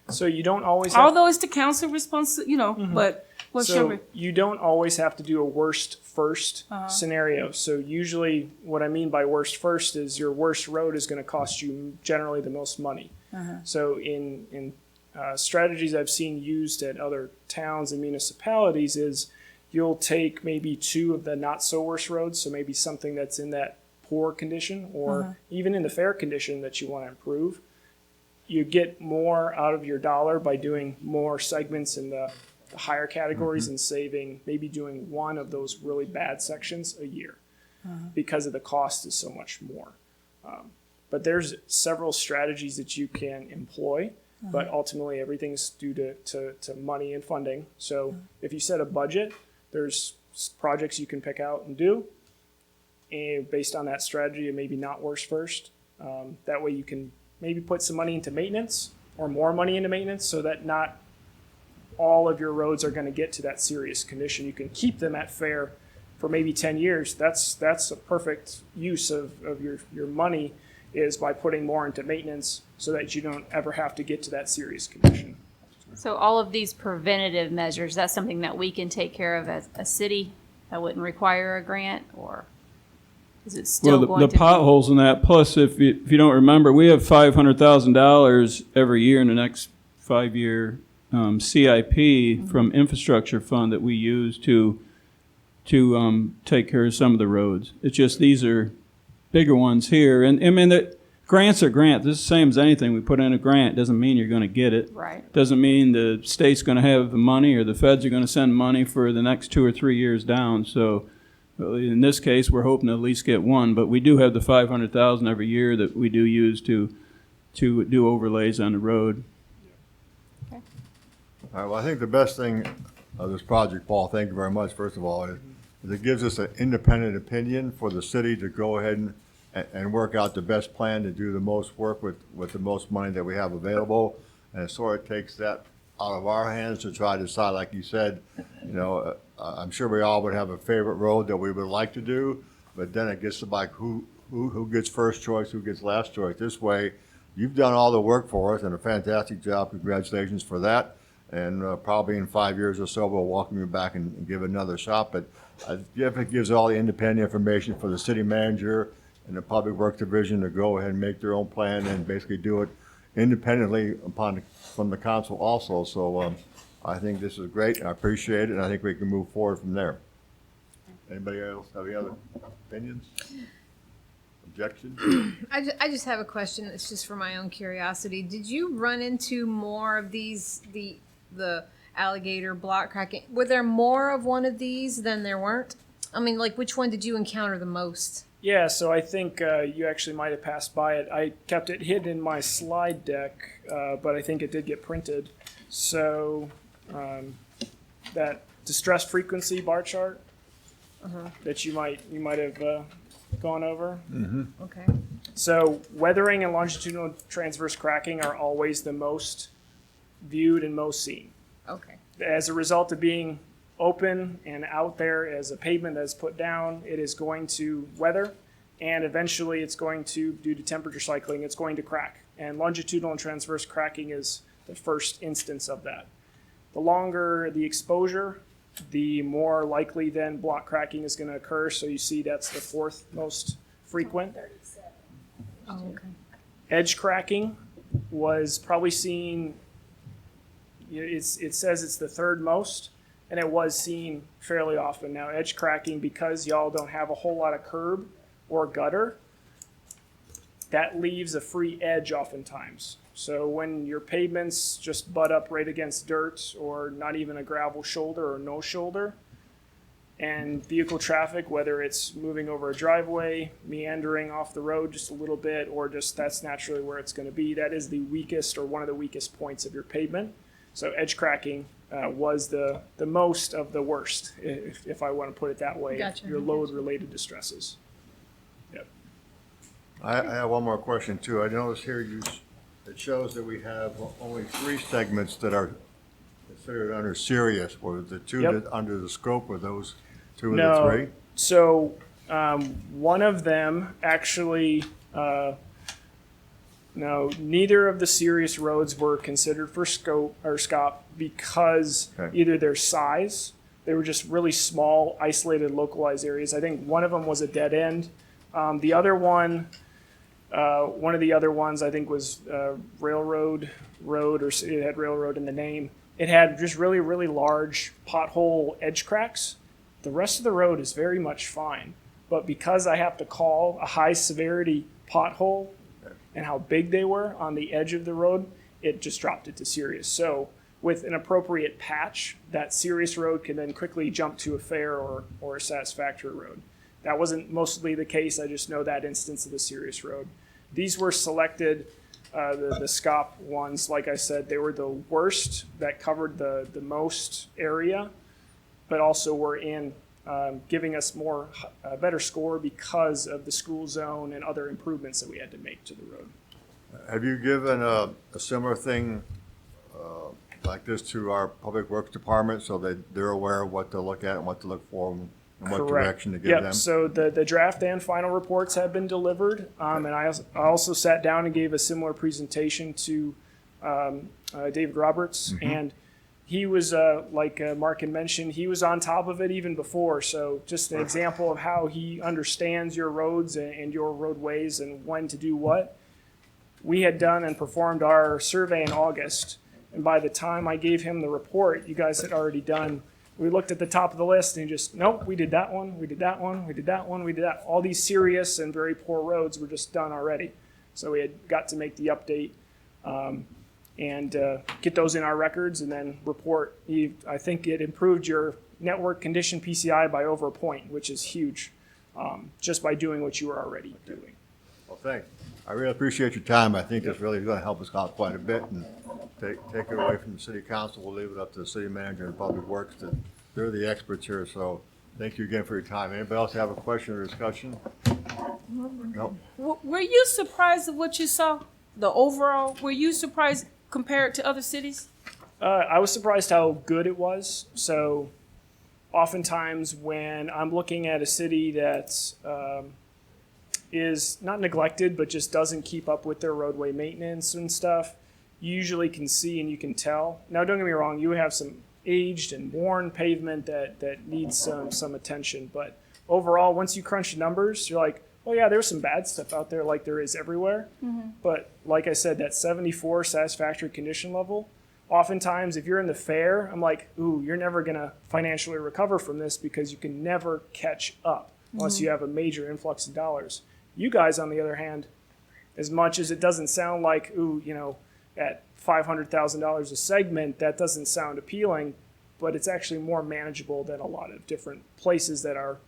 So you don't always have Although it's the council responsibility, but what's so you don't always have to do a worst first scenario. So usually what I mean by worst first is your worst road is going to cost you generally the most money. So in strategies I've seen used at other towns and municipalities is you'll take maybe two of the not so worst roads, so maybe something that's in that poor condition or even in the fair condition that you want to improve. You get more out of your dollar by doing more segments in the higher categories and saving, maybe doing one of those really bad sections a year because of the cost is so much more. But there's several strategies that you can employ, but ultimately everything's due to money and funding. So if you set a budget, there's projects you can pick out and do, and based on that strategy, and maybe not worst first. That way you can maybe put some money into maintenance or more money into maintenance so that not all of your roads are going to get to that serious condition. You can keep them at fair for maybe 10 years. That's a perfect use of your money is by putting more into maintenance so that you don't ever have to get to that serious condition. So all of these preventative measures, that's something that we can take care of as a city that wouldn't require a grant, or is it still Well, going the to be? potholes and that, plus if you don't remember, we have $500,000 every year in the next 5-year CIP from infrastructure fund that we use to take care of some of the roads. It's just these are bigger ones here. And I mean, the grants are grants. This is the same as anything. We put in a grant. Doesn't mean you're going to get it. Right. Doesn't mean the state's going to have the money or the feds are going to send money for the next 2 or 3 years down. So in this case, we're hoping to at least get one. But we do have the $500,000 every year that we do use to do overlays on the road. All right, well, I think the best thing of this project, Paul, thank you very much, first of all, is it gives us an independent opinion for the city to go ahead and work out the best plan to do the most work with the most money that we have available. And it sort of takes that out of our hands to try to decide, like you said, I'm sure we all would have a favorite road that we would like to do, but then it gets to like who gets first choice, who gets last choice. This way, you've done all the work for us and a fantastic job. Congratulations for that. And probably in 5 years or so, we'll welcome you back and give it another shot. But if it gives all the independent information for the city manager and the public works division to go ahead and make their own plan and basically do it independently from the council also. So I think this is great. I appreciate it, and I think we can move forward from there. Anybody else have any other opinions? Objections? I just have a question. It's just for my own curiosity. Did you run into more of these, the alligator block cracking? Were there more of one of these than there weren't? I mean, like, which one did you encounter the most? Yeah, so I think you actually might have passed by it. I kept it hidden in my slide deck, but I think it did get printed. So that distress frequency bar chart that you might have gone over. Okay. So weathering and longitudinal transverse cracking are always the most viewed and most seen. Okay. As a result of being open and out there as a pavement that's put down, it is going to weather, and eventually it's going to, due to temperature cycling, it's going to crack. And longitudinal and transverse cracking is the first instance of that. The longer the exposure, the more likely then block cracking is going to occur. So you see that's the fourth most frequent. Oh, okay. Edge cracking was probably seen, it says it's the third most, and it was seen fairly often. Now, edge cracking, because y'all don't have a whole lot of curb or gutter, that leaves a free edge oftentimes. So when your pavements just butt up right against dirt or not even a gravel shoulder or no shoulder, and vehicle traffic, whether it's moving over a driveway, meandering off the road just a little bit, or just that's naturally where it's going to be, that is the weakest or one of the weakest points of your pavement. So edge cracking was the most of the worst, if I want to put it that way, Gotcha. your load-related distresses. Yep. I have one more question too. I noticed here it shows that we have only 3 segments that are considered under serious. Were the 2 Yep. that under the scope, were those 2 of No. the 3? So one of them actually, no, neither of the serious roads were considered for scope or SCOP because Okay. either their size, they were just really small, isolated, localized areas. I think one of them was a dead end. The other one, one of the other ones I think was Railroad Road, or it had Railroad in the name. It had just really, really large pothole edge cracks. The rest of the road is very much fine. But because I have to call a high severity pothole and how big they were on the edge of the road, it just dropped it to serious. So with an appropriate patch, that serious road can then quickly jump to a fair or a satisfactory road. That wasn't mostly the case. I just know that instance of the serious road. These were selected, the SCOP ones, like I said, they were the worst that covered the most area, but also were in giving us a better score because of the school zone and other improvements that we had to make to the road. Have you given a similar thing like this to our Public Works Department so that they're aware of what to look at and what to look for and what Correct. direction to give Yep. them? So the draft and final reports have been delivered, and I also sat down and gave a similar presentation to David Roberts, and he was like Mark had mentioned, he was on top of it even before. So just an example of how he understands your roads and your roadways and when to do what. We had done and performed our survey in August, and by the time I gave him the report, you guys had already done. We looked at the top of the list and just, nope, we did that one, we did that one, we did that one, we did that. All these serious and very poor roads were just done already. So we had got to make the update and get those in our records and then report. I think it improved your network condition PCI by over a point, which is huge, just by doing what you were already doing. Well, thanks. I really appreciate your time. I think this really is going to help us out quite a bit and take it away from the city council. We'll leave it up to the city manager and public works. They're the experts here, so thank you again for your time. Anybody else have a question or discussion? No? Were you surprised at what you saw? The overall, were you surprised compared to other cities? I was surprised how good it was. So oftentimes when I'm looking at a city that is not neglected, but just doesn't keep up with their roadway maintenance and stuff, you usually can see and you can tell. Now, don't get me wrong, you have some aged and worn pavement that needs some attention. But overall, once you crunch the numbers, you're like, oh yeah, there's some bad stuff out there like there is everywhere. But like I said, that 74 satisfactory condition level, oftentimes if you're in the fair, I'm like, ooh, you're never going to financially recover from this because you can never catch up unless you have a major influx of dollars. You guys, on the other hand, as much as it doesn't sound like, ooh, at $500,000 a segment, that doesn't sound appealing, but it's actually more manageable than a lot of different places that are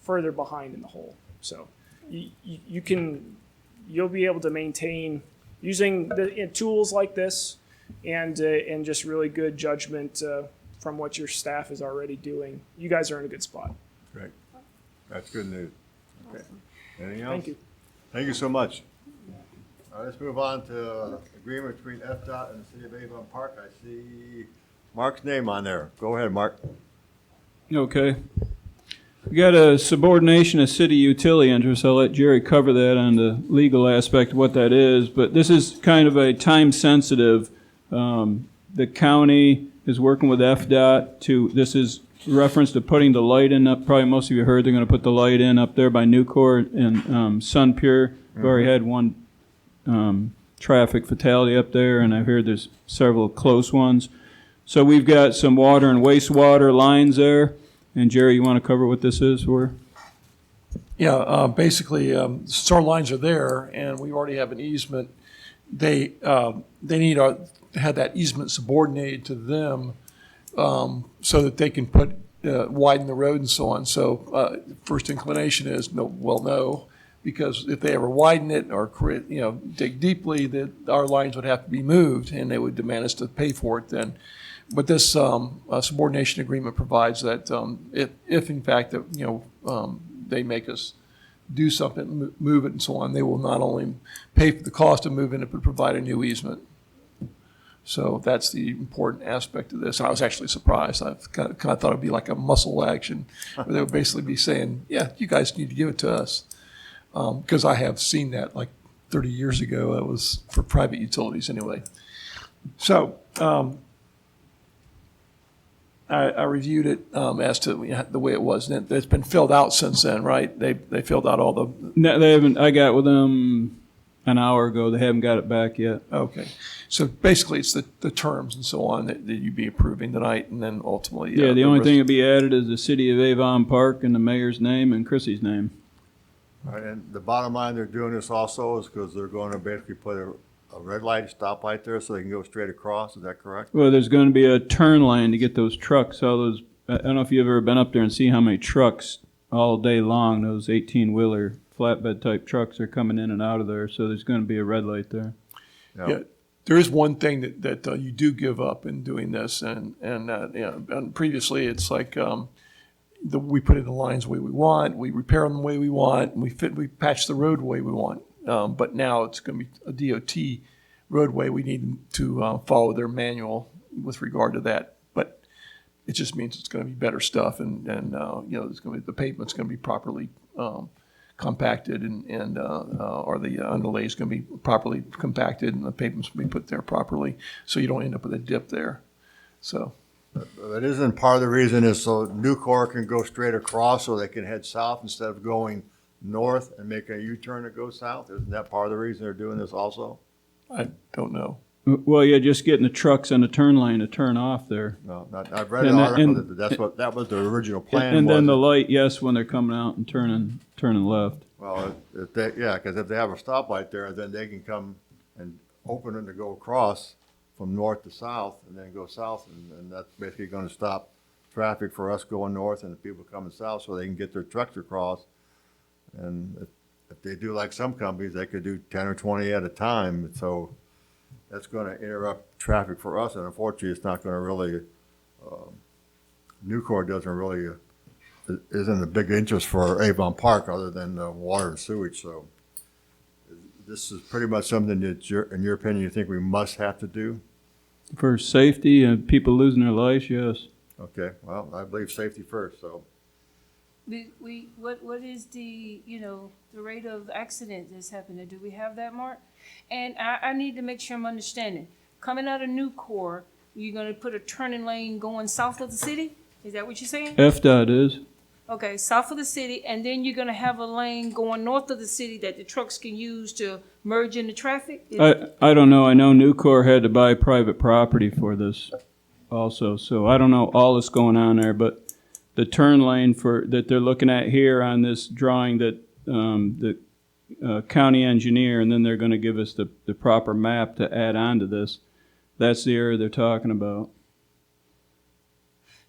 further behind in the hole. So you'll be able to maintain using the tools like this and just really good judgment from what your staff is already doing. You guys are in a good spot. Great. That's good news. Okay. Anything else? Thank you. Thank you so much. All right, let's move on to agreement between FDOT and the City of Avon Park. I see Mark's name on there. Go ahead, Mark. Okay. We got a subordination of city utility interest. I'll let Jerry cover that on the legal aspect of what that is, but this is kind of a time sensitive. The county is working with FDOT this is reference to putting the light in up. Probably most of you heard they're going to put the light in up there by Nucor and Sun Pure. We've already had one traffic fatality up there, and I've heard there's several close ones. So we've got some water and wastewater lines there. And Jerry, you want to cover what this is for? Yeah, basically, sewer lines are there, and we already have an easement. They need to have that easement subordinated to them, so that they can widen the road and so on. So, first inclination is no, because if they ever widen it or dig deeply, that our lines would have to be moved, and they would demand us to pay for it then. But this subordination agreement provides that if in fact that they make us do something, move it and so on, they will not only pay for the cost of moving it, but provide a new easement. So that's the important aspect of this. And I was actually surprised. I kind of thought it'd be like a muscle action, where they would basically be saying, "Yeah, you guys need to give it to us," because I have seen that like 30 years ago. That was for private utilities anyway. So. I reviewed it as to the way it was. And it's been filled out since then, right? They filled out all the. No, they haven't. I got with them an hour ago. They haven't got it back yet. Okay, so basically, it's the terms and so on that you'd be approving tonight, and then ultimately. Yeah, the only thing to be added is the city of Avon Park and the mayor's name and Chrissy's name. All right, and the bottom line, they're doing this also is because they're going to basically put a red light, stoplight there so they can go straight across. Is that correct? Well, there's going to be a turn lane to get those trucks. All those. I don't know if you've ever been up there and see how many trucks all day long. Those 18-wheeler flatbed type trucks are coming in and out of there. So there's going to be a red light there. Yeah, there is one thing that you do give up in doing this, and previously it's like we put in the lines the way we want, we repair them the way we want, and we patch the road the way we want. But now it's going to be a DOT roadway. We need to follow their manual with regard to that. But it just means it's going to be better stuff, and it's going to be, the pavement's going to be properly compacted, and or the underlay is going to be properly compacted, and the pavement's going to be put there properly, so you don't end up with a dip there. So. That isn't part of the reason is so Nucor can go straight across so they can head south instead of going north and make a U-turn to go south? Isn't that part of the reason they're doing this also? I don't know. Well, yeah, just getting the trucks on the turn lane to turn off there. No, I've read an article that that was the original plan. And then the light, yes, when they're coming out and turning left. Well, because if they have a stoplight there, then they can come and open it to go across from north to south and then go south, and that's basically going to stop traffic for us going north and the people coming south so they can get their trucks across. And if they do like some companies, they could do 10 or 20 at a time. So that's going to interrupt traffic for us. And unfortunately, it's not going to really, Nucor doesn't really, isn't a big interest for Avon Park other than water and sewage. So this is pretty much something that, in your opinion, you think we must have to do? For safety and people losing their lives, yes. Okay, well, I believe safety first, so. What is the rate of accident that's happening? Do we have that, Mark? And I need to make sure I'm understanding. Coming out of Nucor, you're gonna put a turning lane going south of the city? Is that what you're saying? FDOT is. Okay, south of the city, and then you're gonna have a lane going north of the city that the trucks can use to merge into traffic? I don't know. I know Nucor had to buy private property for this also, so I don't know all that's going on there, but the turn lane that they're looking at here on this drawing that the county engineer, and then they're going to give us the proper map to add on to this. That's the area they're talking about.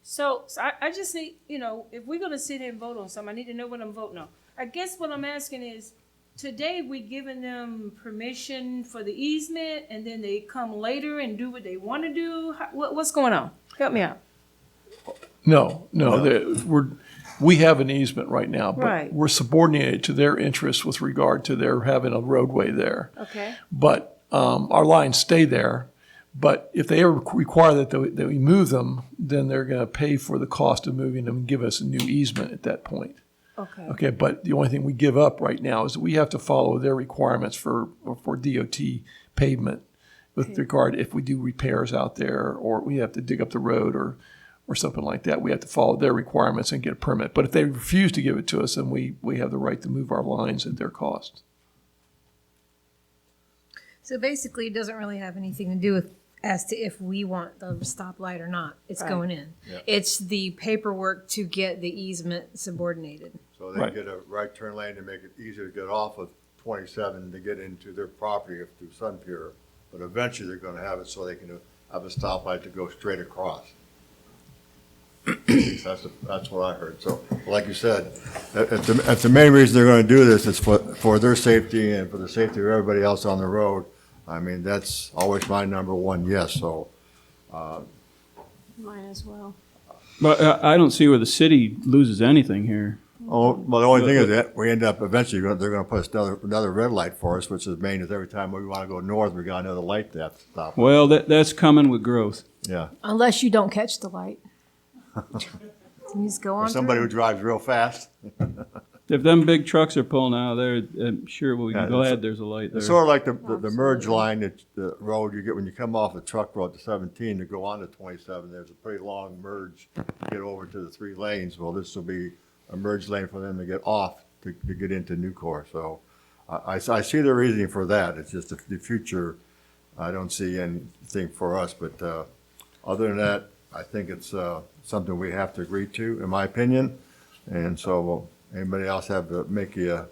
So I just need, if we're going to sit here and vote on something, I need to know what I'm voting on. I guess what I'm asking is, today we giving them permission for the easement, and then they come later and do what they want to do? What's going on? Help me out. No. We have an easement right now, but Right. we're subordinated to their interests with regard to their having a roadway there. Okay. But our lines stay there. But if they ever require that we move them, then they're going to pay for the cost of moving them and give us a new easement at that point. Okay. Okay, but the only thing we give up right now is that we have to follow their requirements for DOT pavement with regard if we do repairs out there, or we have to dig up the road or something like that. We have to follow their requirements and get a permit. But if they refuse to give it to us, then we have the right to move our lines at their cost. So basically, it doesn't really have anything to do with as to if we want the stoplight or not. It's Right. going in. Yeah. It's the paperwork to get the easement subordinated. So they Right. get a right turn lane to make it easier to get off of 27 to get into their property through Sun Pier. But eventually they're gonna have it so they can have a stoplight to go straight across. That's what I heard. So, like you said, if the main reason they're gonna do this is for their safety and for the safety of everybody else on the road, I mean, that's always my number one yes, so. Mine as well. But I don't see where the city loses anything here. Oh, well, the only thing is that we end up eventually, they're gonna put another red light for us, which is main is every time we wanna go north, we got another light they have to stop. Well, that's coming with growth. Yeah, Unless you don't catch the light. You just go or on somebody who through. drives real fast. If them big trucks are pulling out there, I'm sure we'll be Yeah, glad there's a light there. It's sort of like the merge line, the road you get when you come off the truck road to 17 to go on to 27. There's a pretty long merge to get over to the 3 lanes. Well, this will be a merge lane for them to get off to get into Nucor. So I see the reasoning for that. It's just the future, I don't see anything for us. But other than that, I think it's something we have to agree to, in my opinion. And so anybody else have to make I'm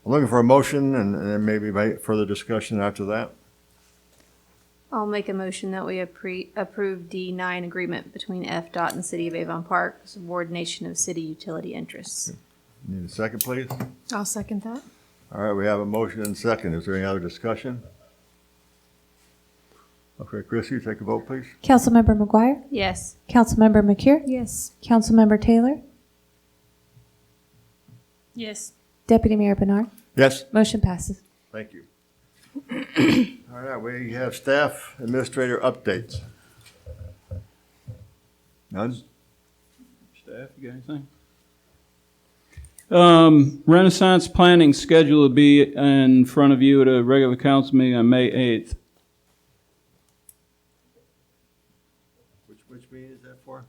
looking for a motion and then maybe make further discussion after that. I'll make a motion that we approve D9 agreement between FDOT and the City of Avon Park, subordination of city utility interests. Need a second, please? I'll second that. All right, we have a motion and second. Is there any other discussion? Okay, Chrissy, take a vote, please. Councilmember McGuire? Yes. Councilmember McCure? Yes. Councilmember Taylor? Yes. Deputy Mayor Bernard? Yes, Motion passes. thank you. All right, we have staff administrator updates. None? Staff, you got anything? Renaissance planning schedule will be in front of you at a regular council meeting on May 8th. Which meeting is that for?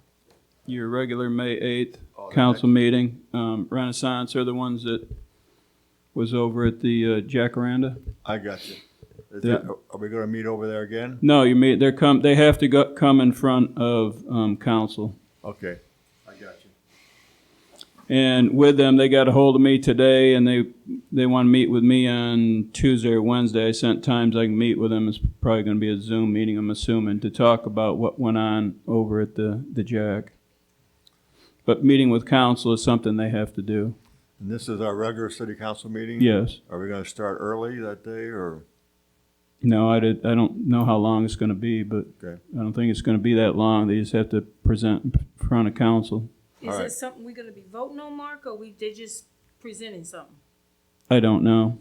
Your regular May 8th Oh, the council meeting. Renaissance are the ones that was over at the Jacaranda. I got you. Yeah. Are we gonna meet over there again? No, you mean, they have to come in front of, council. Okay, I got you. And with them, they got a hold of me today, and they want to meet with me on Tuesday or Wednesday. I sent times I can meet with them. It's probably going to be a Zoom meeting, I'm assuming, to talk about what went on over at the Jack. But meeting with council is something they have to do. And this is our regular city council meeting? Yes. Are we gonna start early that day, or? No, I don't know how long it's going to be, but Okay. I don't think it's going to be that long. They just have to present in front of council. Is All right. it something we're gonna be voting on, Mark, or they just presenting something? I don't know.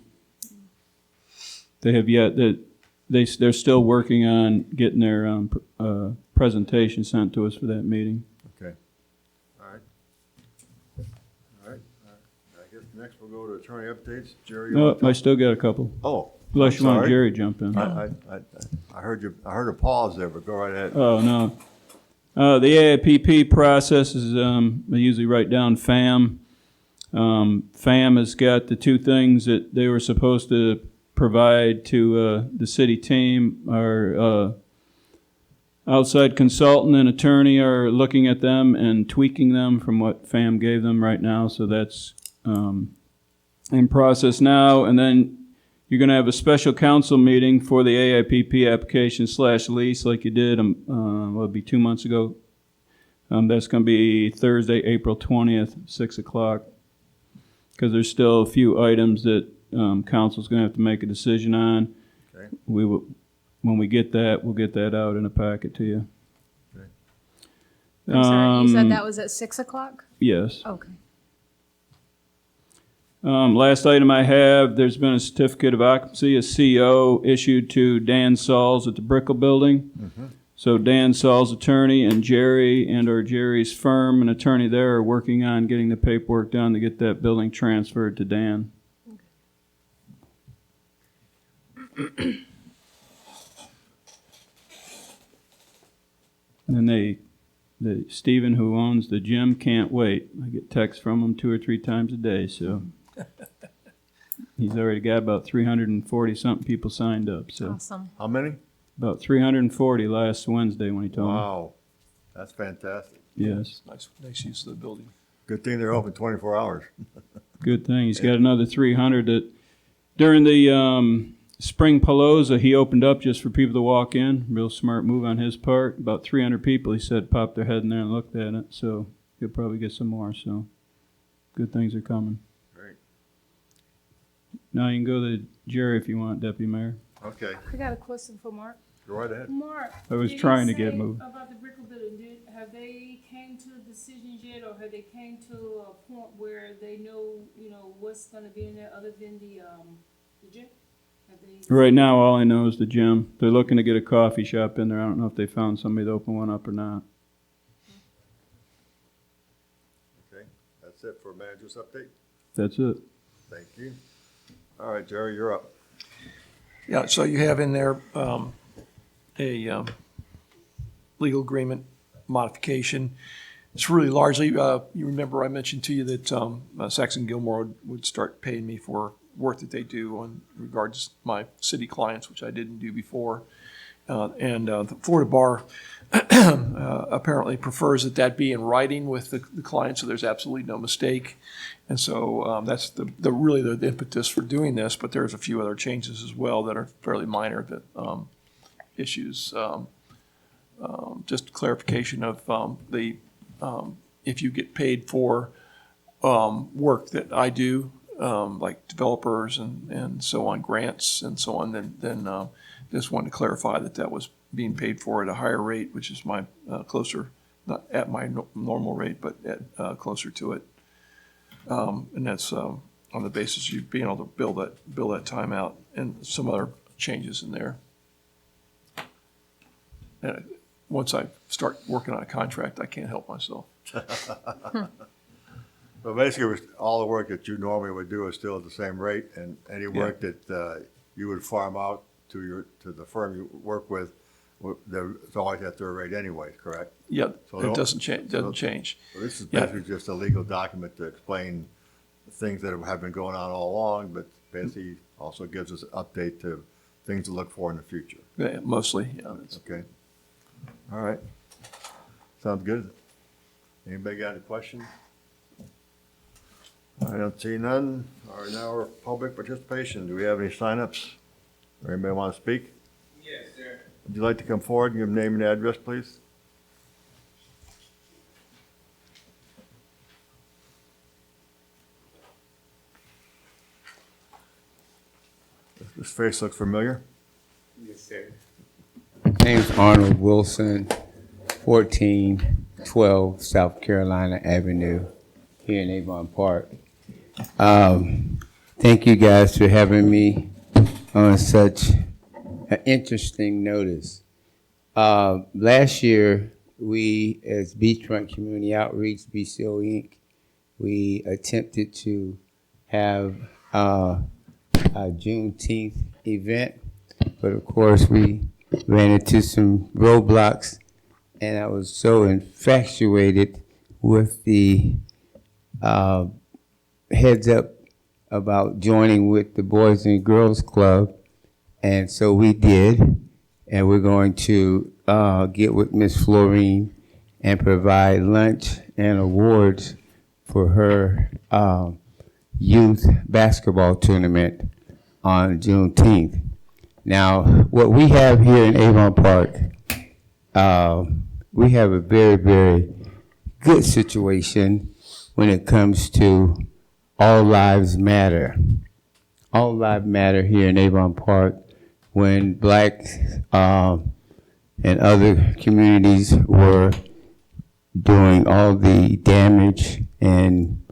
They have yet, they're still working on getting their presentation sent to us for that meeting. Okay. All right. All right. I guess next we'll go to attorney updates. Jerry? you No, wanna talk? I still got a couple, Oh. unless I'm you want sorry. Jerry jump in. I heard a pause there, but go right ahead. Oh, no. The AIPP process is, I usually write down FAM. FAM has got the two things that they were supposed to provide to the city team. Our outside consultant and attorney are looking at them and tweaking them from what FAM gave them right now, so that's in process now. And then you're going to have a special council meeting for the AIPP application / lease like you did, it'll be 2 months ago. That's going to be Thursday, April 20th, 6 o'clock. Because there's still a few items that council's going to have to make a decision on. Okay. When we get that, we'll get that out in a packet to you. I'm sorry, you said Um, that was at 6 o'clock? Yes. Okay. Last item I have, there's been a certificate of occupancy, a CO, issued to Dan Sauls at the Brickell Building. So Dan Sauls' attorney and Jerry's firm, an attorney there, are working on getting the paperwork done to get that building transferred to Dan. And the Stephen who owns the gym can't wait. I get texts from him 2 or 3 times a day, so He's already got about 340 something people signed up. So Awesome. How many? about 340 last Wednesday when he told me. Wow, that's fantastic. Yes, Nice use of the building. Good thing they're open 24 hours. good thing. He's got another 300 that during the spring Palooza he opened up just for people to walk in. Real smart move on his part. About 300 people, he said, popped their head in there and looked at it. So he'll probably get some more. So good things are coming. Great. Now you can go to Jerry if you want, Deputy Mayor. Okay, I got a question for Mark. go right ahead. Mark. I was did you trying to get say moved. About the Brickell building, have they came to decisions yet, or have they came to a point where they know, what's gonna be in there other than the gym? Have they? Right now, all I know is the gym. They're looking to get a coffee shop in there. I don't know if they found somebody to open one up or not. Okay, that's it for manager's update. That's it. Thank you. All right, Jerry, you're up. Yeah, so you have in there a legal agreement modification. It's really largely, you remember I mentioned to you that Saxon Gilmore would start paying me for work that they do in regards to my city clients, which I didn't do before. And the Florida Bar apparently prefers that be in writing with the client, so there's absolutely no mistake. And so that's really the impetus for doing this, but there's a few other changes as well that are fairly minor that issues. Just clarification of if you get paid for work that I do, like developers and so on, grants and so on, then just wanted to clarify that was being paid for at a higher rate, which is my closer, not at my normal rate, but at closer to it. And that's on the basis of you being able to bill that time out, and some other changes in there. And once I start working on a contract, I can't help myself. So basically, all the work that you normally would do is still at the same rate, and any work that you would farm out to the firm you work with, it's always at their rate anyway, correct? Yeah, So it doesn't change. So this is Yeah. basically just a legal document to explain the things that have been going on all along, but basically also gives us an update to things to look for in the future. Yeah, mostly, yeah. Okay. All right. Sounds good. Anybody got any questions? I don't see none. All right, now we're public participation. Do we have any signups? Or anybody want to speak? Yes, sir. Would you like to come forward and give name and address, please? This face looks familiar. Yes, sir. Name's Arnold Wilson, 1412 South Carolina Avenue, here in Avon Park. Thank you guys for having me on such an interesting notice. Last year, we, as Beachfront Community Outreach, BCO Inc., we attempted to have a Juneteenth event, but of course we ran into some roadblocks, and I was so infatuated with the heads up about joining with the Boys and Girls Club, and so we did, and we're going to get with Miss Florine and provide lunch and awards for her youth basketball tournament on Juneteenth. Now, what we have here in Avon Park, we have a very, very good situation when it comes to All Lives Matter. All Lives Matter here in Avon Park. When blacks and other communities were doing all the damage and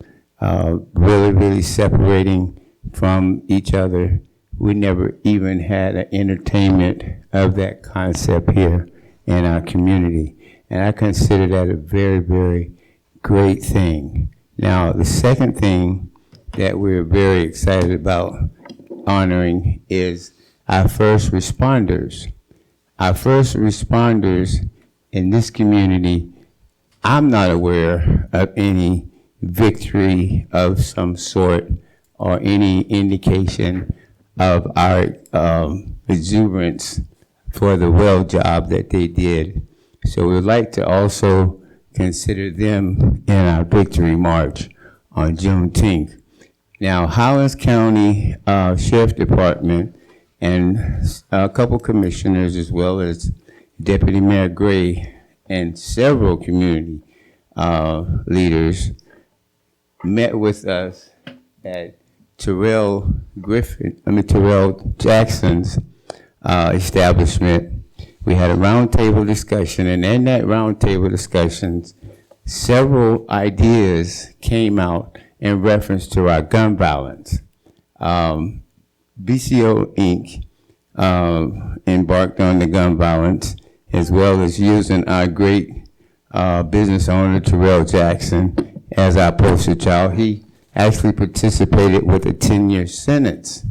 really, really separating from each other, we never even had an entertainment of that concept here in our community. And I consider that a very, very great thing. Now, the second thing that we're very excited about honoring is our first responders. Our first responders in this community, I'm not aware of any victory of some sort or any indication of our exuberance for the well job that they did. So we'd like to also consider them in our victory march on Juneteenth. Now, Highlands County Sheriff Department and a couple commissioners, as well as Deputy Mayor Gray and several community leaders, met with us at Terrell Jackson's establishment. We had a roundtable discussion, and in that roundtable discussions, several ideas came out in reference to our gun violence. BCO Inc. Embarked on the gun violence, as well as using our great business owner, Terrell Jackson, as our poster child. He actually participated with a 10-year sentence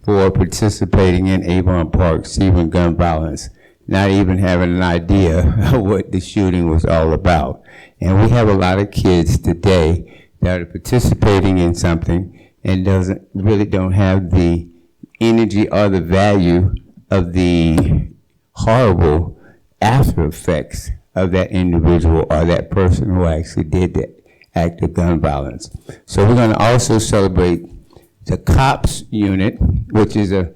for participating in Avon Park receiving gun violence, not even having an idea of what the shooting was all about. And we have a lot of kids today that are participating in something and don't have the energy or the value of the horrible after effects of that individual or that person who actually did that act of gun violence. So we're going to also celebrate the COPS unit, which is a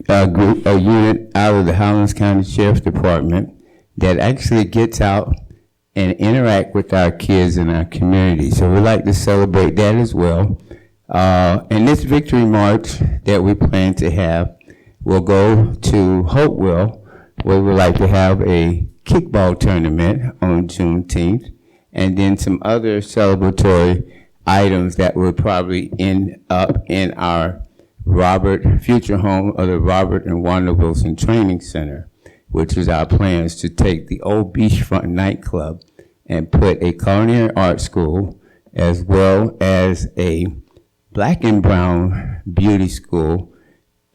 unit out of the Highlands County Sheriff's Department that actually gets out and interact with our kids in our community. So we'd like to celebrate that as well. And this victory march that we plan to have will go to Hopewell, where we'd like to have a kickball tournament on Juneteenth, and then some other celebratory items that will probably end up in our future home of the Robert and Wanda Wilson Training Center, which is our plans to take the old beachfront nightclub and put a culinary art school as well as a black and brown beauty school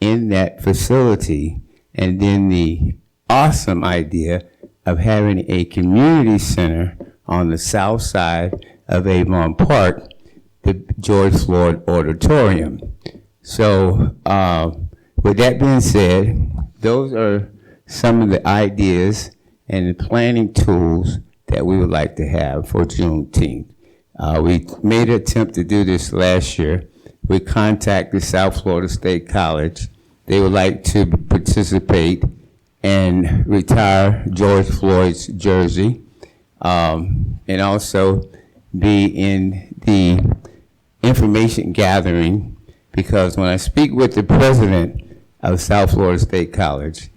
in that facility, and then the awesome idea of having a community center on the south side of Avon Park, the George Floyd Auditorium. So with that being said, those are some of the ideas and the planning tools that we would like to have for Juneteenth. We made an attempt to do this last year. We contacted South Florida State College. They would like to participate and retire George Floyd's jersey, and also be in the information gathering, because when I speak with the president of South Florida State College,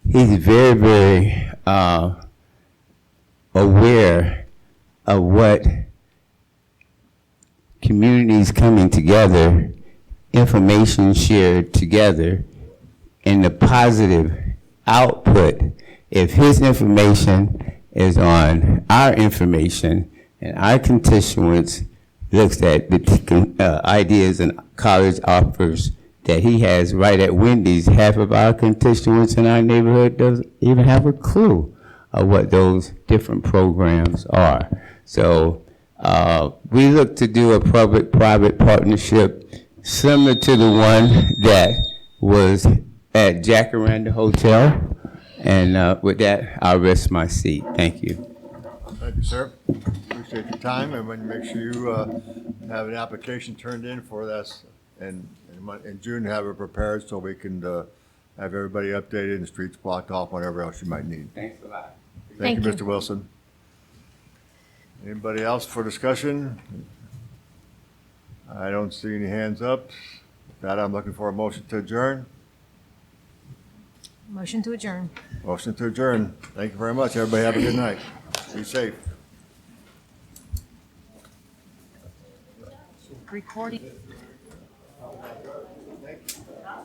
he's very, very aware of what communities coming together, information shared together, and the positive output. If his information is on our information and our constituents looks at the ideas and college offers that he has right at Wendy's, half of our constituents in our neighborhood doesn't even have a clue of what those different programs are. So we look to do a public-private partnership similar to the one that was at Jacaranda Hotel. And with that, I'll rest my seat. Thank you. Thank you, sir. Appreciate your time, and when you make sure you have an application turned in for this, and in June, have it prepared so we can have everybody updated and the streets blocked off, whatever else you might need. Thanks a lot. Thank you, Mr. Wilson. Anybody else for discussion? I don't see any hands up. With that, I'm looking for a motion to adjourn. Motion to adjourn. Motion to adjourn. Thank you very much. Everybody have a good night. Be safe. Recording.